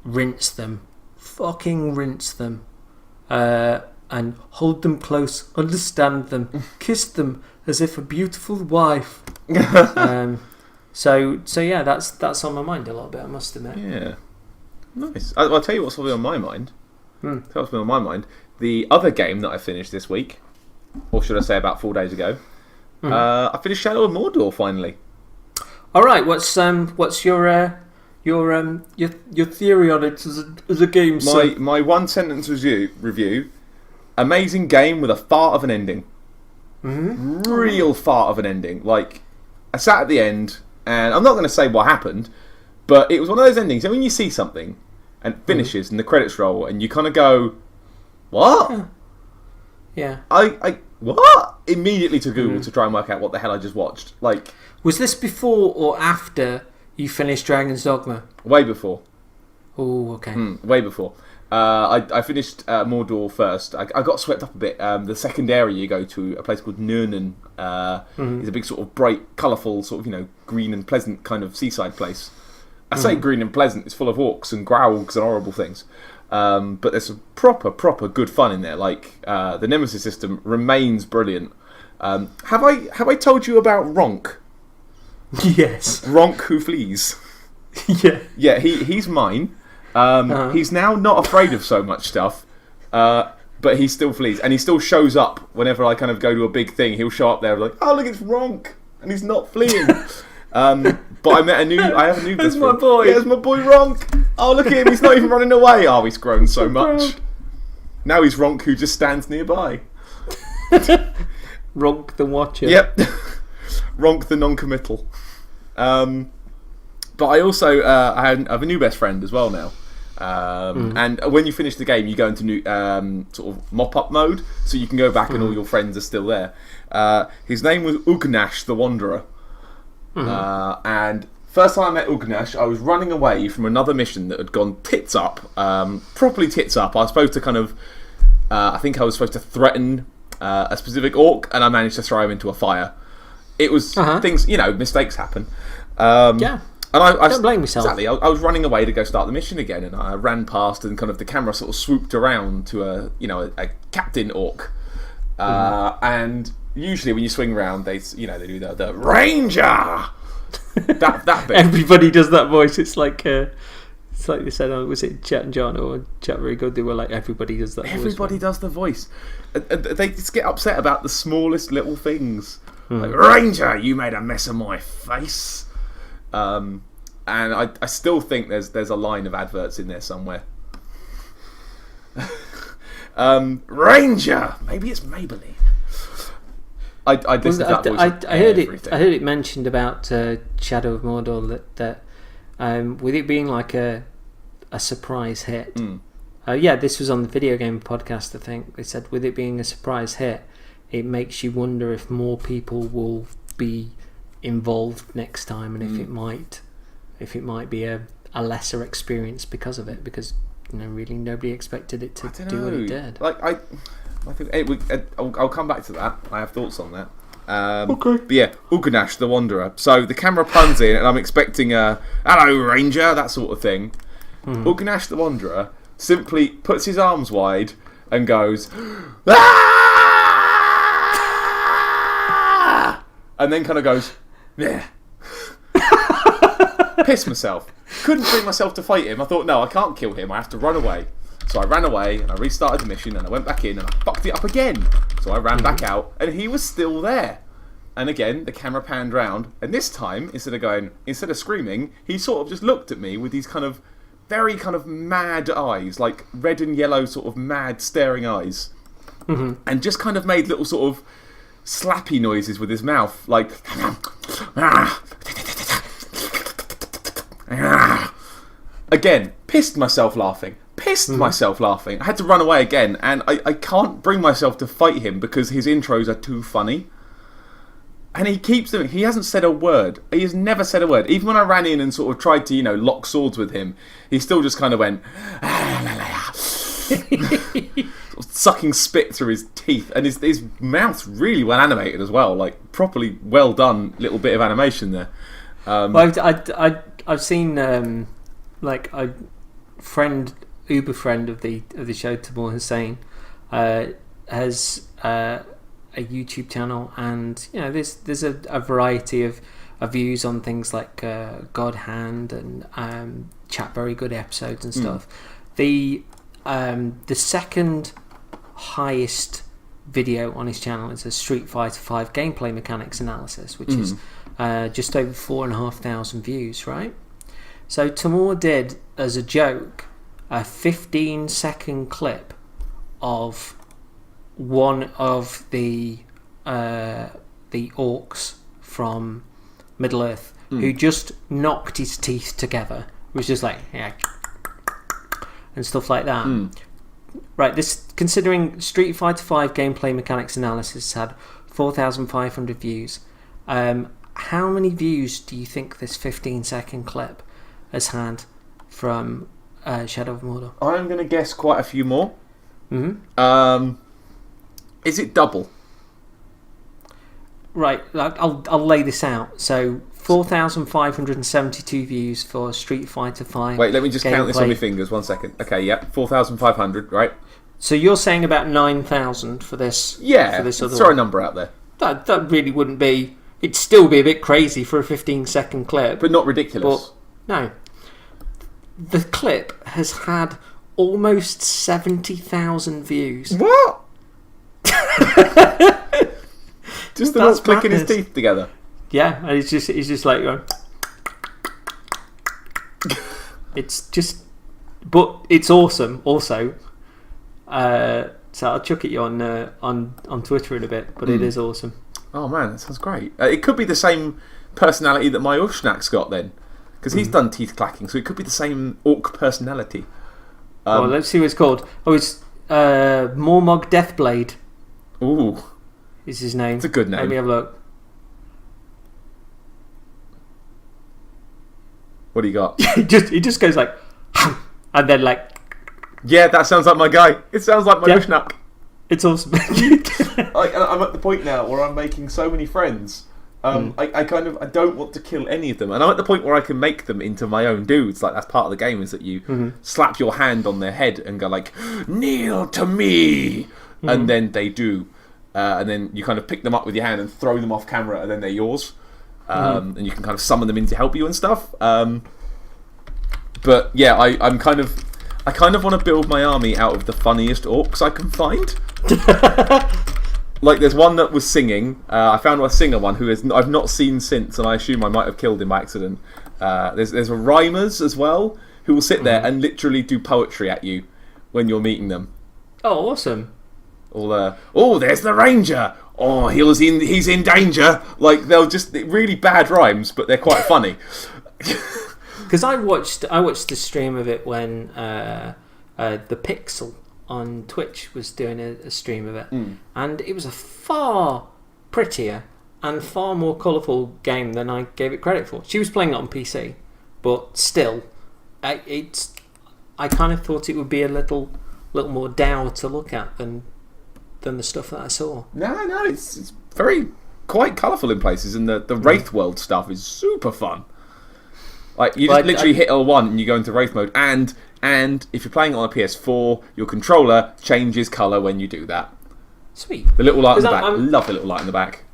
rinse them, fucking rinse them. And hold them close, understand them, kiss them as if a beautiful wife. So yeah, that's on my mind a little bit, I must admit. Yeah, nice. I'll tell you what's on my mind. What's been on my mind. The other game that I finished this week, or should I say about 4 days ago, I finished Shadow of Mordor finally. All right, what's your your theory on it as a game. My one sentence review. Amazing game with a fart of an ending. Mm-hmm. Real fart of an ending. Like, I sat at the end, and I'm not going to say what happened, but it was one of those endings. And when you see something, and it finishes, and the credits roll, and you kind of go, "What?" Yeah. I what? Immediately to Google to try and work out what the hell I just watched. Like, was this before or after you finished Dragon's Dogma? way before. Oh, okay. Way before. I finished Mordor first. I got swept up a bit. The second area you go to, a place called Nurnen, is a big sort of bright, colourful, sort of, green and pleasant kind of seaside place. I say green and pleasant, it's full of orcs and graugs and horrible things. But there's some proper good fun in there. Like, the Nemesis system remains brilliant. Have I told you about Ronk? Yes. Ronk who flees. Yeah. Yeah, he's mine. He's now not afraid of so much stuff, but he still flees, and he still shows up whenever I kind of go to a big thing. He'll show up there like, "Oh, look, it's Ronk," and he's not fleeing. But I have a new best friend. my boy. Yeah, it's my boy Ronk. Oh, look at him, he's not even running away. Oh, he's grown so much. Now he's Ronk who just stands nearby. Ronk the Watcher. Yep. Ronk the non-committal. But I also I have a new best friend as well now. And when you finish the game, you go into new sort of mop-up mode, so you can go back and all your friends are still there. His name was Ugnash the Wanderer. And first time I met Ugnash, I was running away from another mission that had gone tits up, properly tits up. I was supposed to kind of, I think I was supposed to threaten a specific orc, and I managed to throw him into a fire. It was things, mistakes happen. Yeah. And I don't blame yourself. Exactly. I was running away to go start the mission again, and I ran past, and kind of the camera sort of swooped around to a captain orc. And usually when you swing around, they do the ranger. that bit. Everybody does that voice. It's like they said. Was it Chat and John or Chat Very Good? They were like, everybody does that. Everybody does the voice. They just get upset about the smallest little things. Like, Ranger, you made a mess of my face. And I still think there's a line of adverts in there somewhere. Ranger, maybe it's Maybelline. I listened to that voice. I heard it mentioned about Shadow of Mordor that with it being like a surprise hit. This was on the video game podcast. I think they said with it being a surprise hit, it makes you wonder if more people will be involved next time, and if it might be a lesser experience because of it, because really nobody expected it to do what it did. Like I think I'll come back to that. I have thoughts on that. Okay. But yeah, Ugnash the Wanderer. So the camera puns in, and I'm expecting a "Hello, Ranger," that sort of thing. Ugnash the Wanderer simply puts his arms wide and goes, "Ah!" and then kind of goes, "Yeah." Pissed myself. Couldn't bring myself to fight him. I thought, no, I can't kill him. I have to run away. So I ran away and I restarted the mission and I went back in and I fucked it up again. So I ran back out and he was still there. And again, the camera panned round, and this time, instead of screaming, he sort of just looked at me with these kind of very kind of mad eyes, like red and yellow sort of mad staring eyes, and just kind of made little sort of slappy noises with his mouth, like again, pissed myself laughing. I had to run away again, and I can't bring myself to fight him because his intros are too funny. And he keeps doing it. He hasn't said a word. He has never said a word. Even when I ran in and sort of tried to, lock swords with him, he still just kind of went sucking spit through his teeth, and his mouth's really well animated as well, like properly well done little bit of animation there. I've seen like a Uber friend of the show, Timur Hussain, has a YouTube channel, and there's a variety of views on things like God Hand and Chat Very Good episodes and stuff. The second highest video on his channel is a Street Fighter 5 gameplay mechanics analysis, which is just over 4,500 views, right? So Timur did, as a joke, a 15-second clip of one of the orcs from Middle Earth who just knocked his teeth together. It was just like, yeah, and stuff like that. Right, this, considering Street Fighter V gameplay mechanics analysis, had 4,500 views. How many views do you think this 15-second clip has had from Shadow of Mordor? I'm going to guess quite a few more. Is it double? Right, I'll lay this out. So 4,572 views for Street Fighter V. Wait, let me just count this on gameplay. my fingers. 1 second. Okay, yeah, 4,500, right? So you're saying about 9,000 for this? Yeah, for this other throw a one. number out there. That really wouldn't be. It'd still be a bit crazy for a 15-second clip, But not ridiculous. But no, the clip has had almost 70,000 views. What? Just the That's not clicking his madness. teeth together. Yeah, and he's just like going. It's just, but it's awesome. Also, so I'll chuck it you on Twitter in a bit. But it is awesome. Oh man, that sounds great. It could be the same personality that my Ushnak's got then, because he's done teeth clacking, so it could be the same orc personality. Well, let's see what it's called. Oh, it's Mormog Deathblade Ooh, is his name. it's a good name. Let me have a look. What do you got? He just goes like, and then like, Yeah, that sounds like my guy. It sounds like my Yeah. Ushnak. it's awesome. I'm at the point now where I'm making so many friends. I don't want to kill any of them, and I'm at the point where I can make them into my own dudes. Like, that's part of the game, is that you slap your hand on their head and go like, "Kneel to me," and then they do, and then you kind of pick them up with your hand and throw them off camera, and then they're yours, and you can kind of summon them in to help you and stuff. But yeah, I kind of want to build my army out of the funniest orcs I can find. Like, there's one that was singing. I found a singer one who I've not seen since, and I assume I might have killed him by accident. There's a rhymers as well who will sit there and literally do poetry at you when you're meeting them. Oh, awesome. Oh, there's the ranger. Oh, he's in danger. Like, they'll just really bad rhymes, but they're quite funny. Because I watched the stream of it when the Pixel on Twitch was doing a stream of it, and it was a far prettier and far more colourful game than I gave it credit for. She was playing it on PC, but still, I kind of thought it would be a little more dour to look at than the stuff that I saw. No, it's quite colourful in places, and the Wraith World stuff is super fun. Like, you just literally hit L1 and you go into Wraith mode, and if you're playing it on a PS4, your controller changes colour when you do that. Sweet. The little light in the 'Cause back. Love the little light in the back.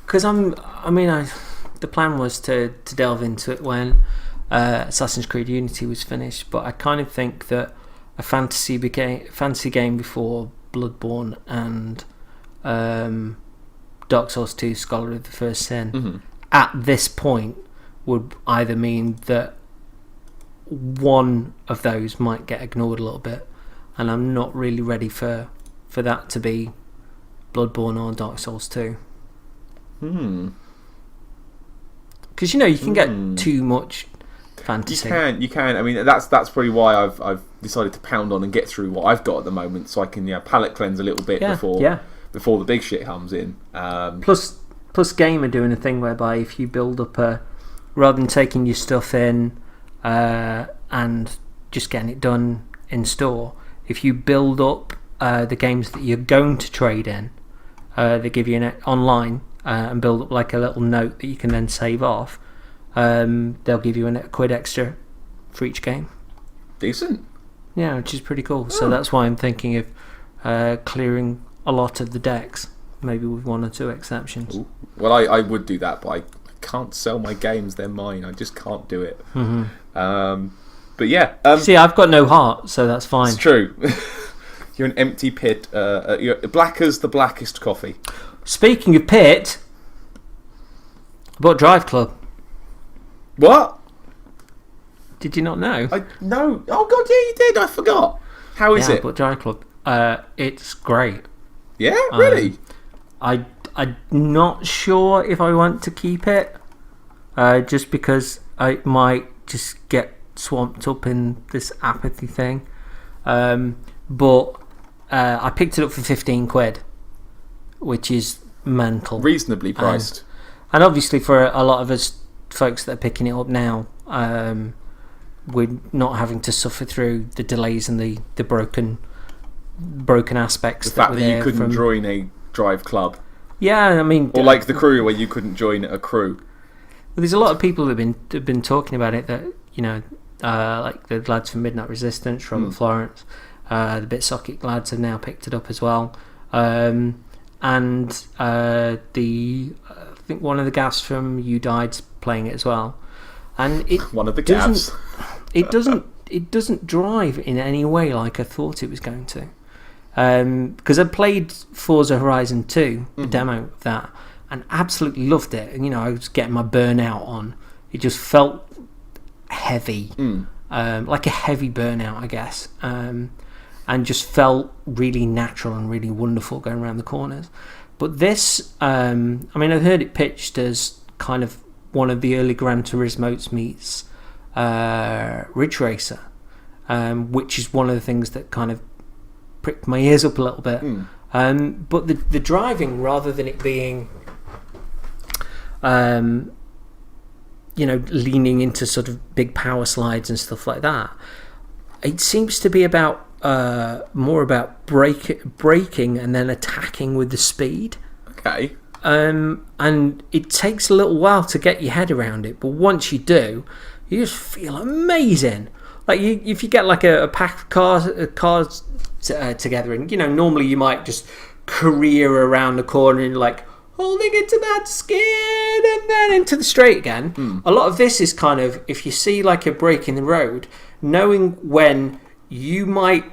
Because the plan was to delve into it when Assassin's Creed Unity was finished, but I kind of think that a fantasy game before Bloodborne and Dark Souls 2 Scholar of the First Sin at this point would either mean that one of those might get ignored a little bit, and I'm not really ready for that to be Bloodborne or Dark Souls 2. Because you can get too much fantasy. You can. I mean, that's probably why I've decided to pound on and get through what I've got at the moment, so I can palate cleanse a little bit before the big shit comes in. Plus, Game are doing a thing whereby if you build up rather than taking your stuff in and just getting it done in store, if you build up the games that you're going to trade in, they give you online and build up like a little note that you can then save off. They'll give you a quid extra for each game. Decent. Yeah, which is pretty cool. So that's why I'm thinking of clearing a lot of the decks, maybe with one or two exceptions. Ooh. Well, I would do that, but I can't sell my games. They're mine. I just can't do it. But yeah. See, I've got no heart, so that's fine. It's true. You're an empty pit. You're black as the blackest coffee. Speaking of pit, I bought Drive Club. What? Did you not know? No. Oh God, yeah, you did. I forgot. How is it? But Drive Club. It's great. Yeah, really. I'm not sure if I want to keep it, just because I might just get swamped up in this apathy thing. But I picked it up for £15, which is mental. Reasonably priced. And obviously for a lot of us folks that are picking it up now, we're not having to suffer through the delays and the broken aspects. The fact that you couldn't join a Drive club. Yeah, I mean... Or like the crew, where you couldn't join a crew. Well, there's a lot of people that have been talking about it, that, you know, like the lads from Midnight Resistance, Robert Florence, the Bitsocket lads have now picked it up as well. I think one of the gaffs from You Died's playing it as well. And it one of the gaffs. It doesn't drive in any way like I thought it was going to. Because I played Forza Horizon 2, the demo of that, and absolutely loved it. And, you know, I was getting my burnout on. It just felt heavy, like a heavy burnout, I guess, and just felt really natural and really wonderful going around the corners. But this, I mean, I've heard it pitched as kind of one of the early Gran Turismos meets Ridge Racer, which is one of the things that kind of pricked my ears up a little bit. But the driving, rather than it being, you know, leaning into sort of big power slides and stuff like that, it seems to be about more about braking and then attacking with the speed. Okay. And it takes a little while to get your head around it, but once you do, you just feel amazing. Like if you get like a pack of cars together, and, you know, normally you might just career around the corner and like holding into that skid and then into the straight again. A lot of this is kind of, if you see like a break in the road, knowing when you might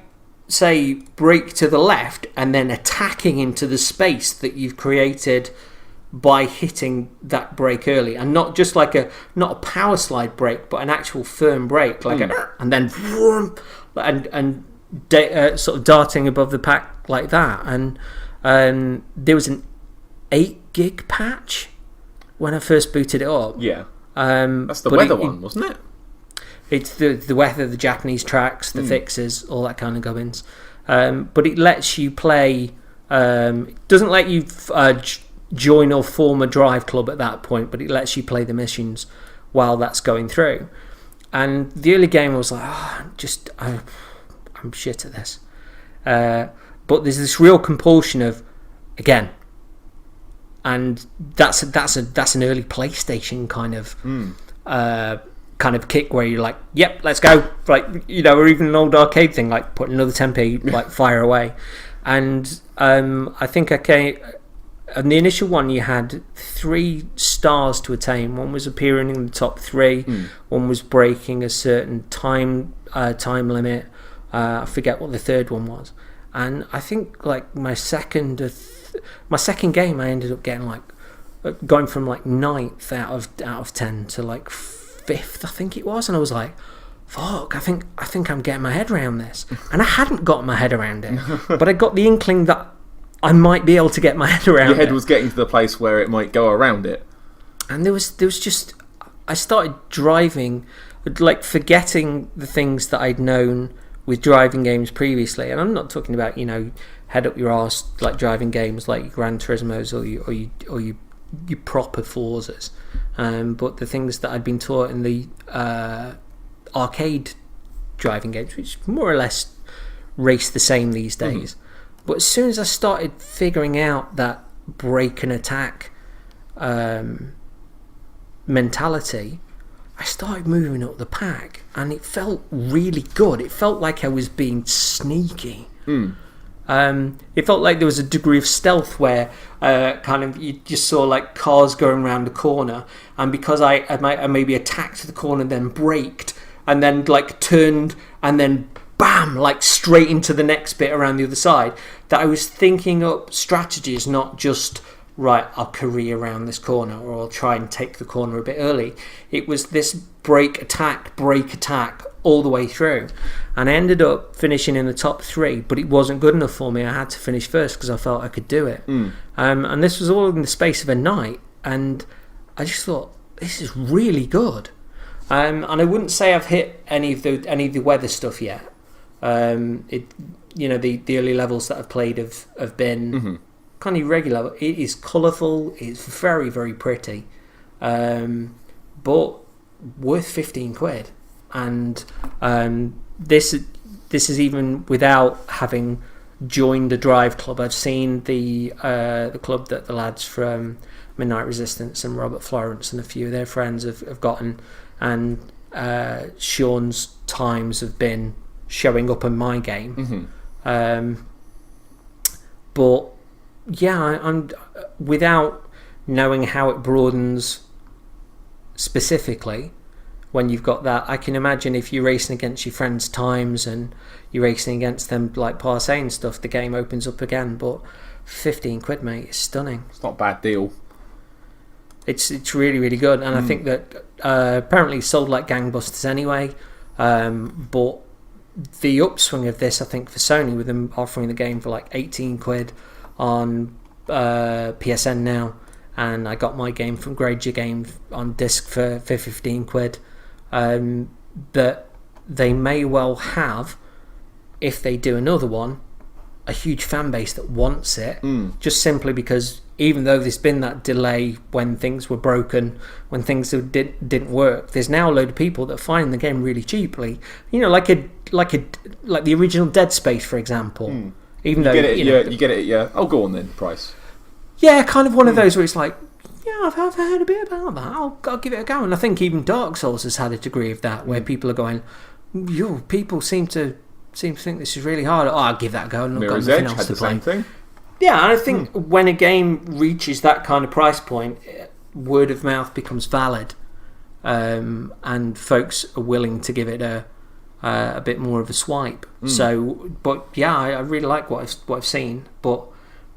say brake to the left and then attacking into the space that you've created by hitting that brake early, and not just like not a power slide brake, but an actual firm brake, like and then sort of darting above the pack like that. And there was an 8 gig patch when I first booted it up. Yeah, that's the weather one, wasn't it? It's the weather, the Japanese tracks, the fixes, all that kind of gubbins. But it lets you play. It doesn't let you join or form a drive club at that point, but it lets you play the missions while that's going through. And the early game, I was like, I'm shit at this. But there's this real compulsion of, again, and that's an early PlayStation kind of kick where you're like, yep, let's go, like, you know, or even an old arcade thing like put another 10p, like fire away. And I think on the initial one you had 3 stars to attain. One was appearing in the top 3, one was breaking a certain time limit, I forget what the third one was. And I think like my second game I ended up getting like going from like 9th out of 10 to like 5th, I think it was. And I was like, fuck, I think I'm getting my head around this. And I hadn't got my head around it, but I got the inkling that I might be able to get my head around it. Your head was getting to the place where it might go around it. And there was just, I started driving, like forgetting the things that I'd known with driving games previously. And I'm not talking about, you know, head up your arse like driving games like Gran Turismos or you proper Forzas, but the things that I'd been taught in the arcade driving games, which more or less race the same these days. But as soon as I started figuring out that brake and attack mentality, I started moving up the pack, and it felt really good. It felt like I was being sneaky. It felt like there was a degree of stealth where kind of you just saw like cars going around the corner, and because I maybe attacked the corner, then braked, and then like turned, and then bam, like straight into the next bit around the other side, that I was thinking up strategies, not just right, I'll career around this corner, or I'll try and take the corner a bit early. It was this break attack all the way through, and I ended up finishing in the top 3, but it wasn't good enough for me. I had to finish first because I felt I could do it. And this was all in the space of a night, and I just thought, this is really good. And I wouldn't say I've hit any of the weather stuff yet. The early levels that I've played have been kind of irregular. It is colourful. It's very, very pretty, but worth £15. And this is even without having joined the Drive Club. I've seen the club that the lads from Midnight Resistance and Robert Florence and a few of their friends have gotten, and Sean's times have been showing up in my game. But yeah, I'm without knowing how it broadens specifically. When you've got that, I can imagine if you're racing against your friends' times and you're racing against them like Parsay and stuff, the game opens up again. But £15, mate, is stunning. It's not a bad deal. It's really, really good, and I think that apparently sold like gangbusters anyway. But the upswing of this, I think, for Sony, with them offering the game for like £18 on PSN now, and I got my game from Granger Games on disc for £15. That they may well have, if they do another one, a huge fan base that wants it, just simply because even though there's been that delay when things were broken, when things didn't work, there's now a load of people that find the game really cheaply. You know, like the original Dead Space, for example. Even though you get it, yeah. Oh, go on then, price. Yeah, kind of one of those where it's like, yeah, I've heard a bit about that. I'll give it a go. And I think even Dark Souls has had a degree of that, where people are going, people seem to think this is really hard. Oh, I'll give that a go. And I've got Mirror's nothing Edge else had to the play. same thing. Yeah, and I think when a game reaches that kind of price point, word of mouth becomes valid, and folks are willing to give it a bit more of a swipe. So, but yeah, I really like what I've seen, but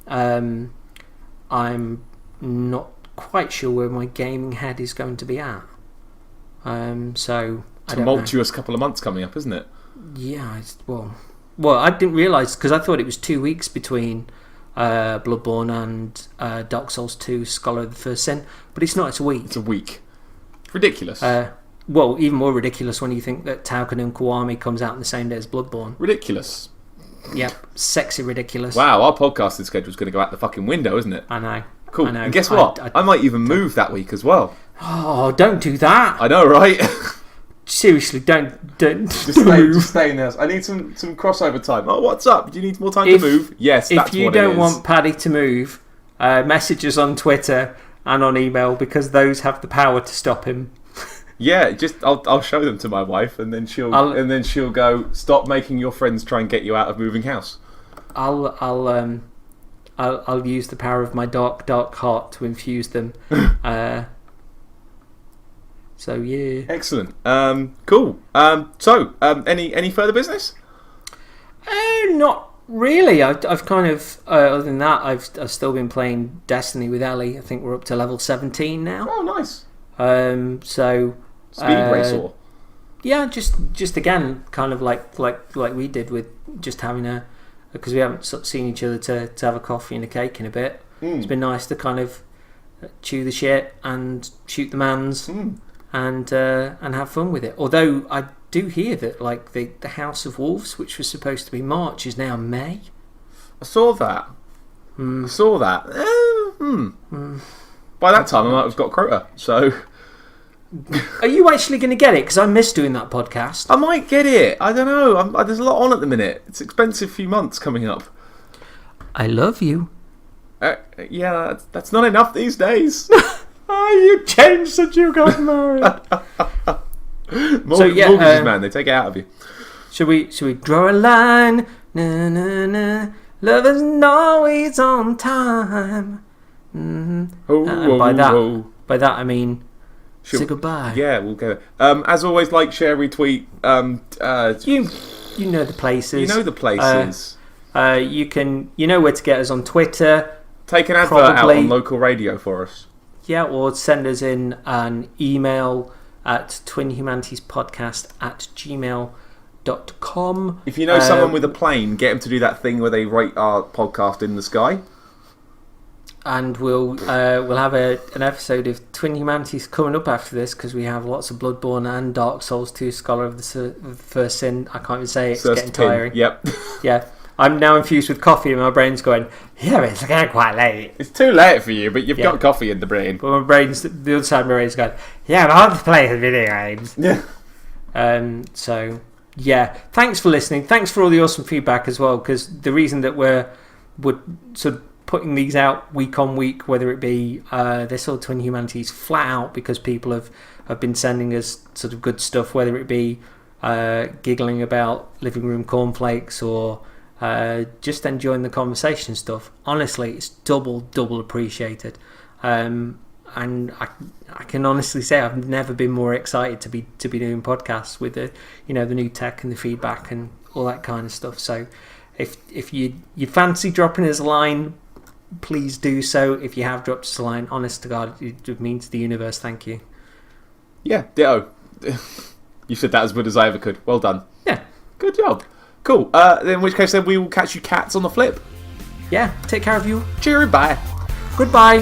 I'm not quite sure where my gaming head is going to be at. So I don't know. Tumultuous couple of months coming up, isn't it? Yeah, well, I didn't realise, because I thought it was 2 weeks between Bloodborne and Dark Souls 2 Scholar of the First Sin, but it's not. It's a week. It's a week. Ridiculous. Well, even more ridiculous when you think that Toukiden Kiwami comes out on the same day as Bloodborne. Ridiculous. Yep, sexy ridiculous. Wow, our podcasting schedule's going to go out the fucking window, isn't it? I know. Cool. I know. And guess what? I might even move that week as well. Oh, don't do that. I know, right? Seriously, don't Just stay in there. I need some crossover time. Oh, what's up? Do you need more time to move? Yes, that's what it is. If you don't want Paddy to move, message us on Twitter and on email, because those have the power to stop him. Yeah, I'll show them to my wife, and then she'll go, stop making your friends try and get you out of moving house. I'll use the power of my dark heart to infuse them. So yeah, excellent. Cool. So any further business? Not really. I've kind of other than that, I've still been playing Destiny with Ellie. I think we're up to level 17 now. Oh, nice. So Speed racer. Yeah, just again, kind of like we did with just having because we haven't sort of seen each other to have a coffee and a cake in a bit. It's been nice to kind of chew the shit and shoot the mans. And have fun with it. Although I do hear that like the House of Wolves, which was supposed to be March, is now May. I saw that. By that time, I might have got Crota. So, are you actually going to get it? Because I miss doing that podcast. I might get it. I don't know. There's a lot on at the minute. It's an expensive few months coming up. I love you. Yeah, that's not enough these days. You changed since you got married. Mortgages, man, they take it out of you. Should we draw a line? Na na na. Love isn't always on time. By that I mean say goodbye. Yeah, we'll go. As always, like, share, retweet. You know the places. You know the places. You know where to get us on Twitter. Take an advert out Probably. on local radio for us. Yeah, or send us in an email at twinhumanitiespodcast@gmail.com. If you know someone with a plane, get them to do that thing where they rate our podcast in the sky. And we'll have an episode of Twin Humanities coming up after this, because we have lots of Bloodborne and Dark Souls 2 Scholar of the First Sin. I can't even say it, it's getting tiring. Yep. Yeah. I'm now infused with coffee and my brain's going, yeah, it's getting quite late. It's too late for you, but you've Yeah. got coffee in the brain. But my brain's, the other side of my brain's going, yeah, but I want to play the video games. Yeah. So, yeah. Thanks for listening. Thanks for all the awesome feedback as well, because the reason that we're sort of putting these out week on week, whether it be this or Twin Humanities, flat out because people have been sending us sort of good stuff, whether it be giggling about living room cornflakes or just enjoying the conversation stuff. Honestly, it's double appreciated, and I can honestly say I've never been more excited to be doing podcasts with the new tech and the feedback and all that kind of stuff. So if you fancy dropping us a line, please do so. If you have dropped us a line, honest to God, it means to the universe. Thank you. Yeah, ditto. You said that as good as I ever could. Well done. Yeah. Good job. Cool. In which case, then we will catch you cats on the flip. Yeah. Take care of you. Cheery, bye. Goodbye.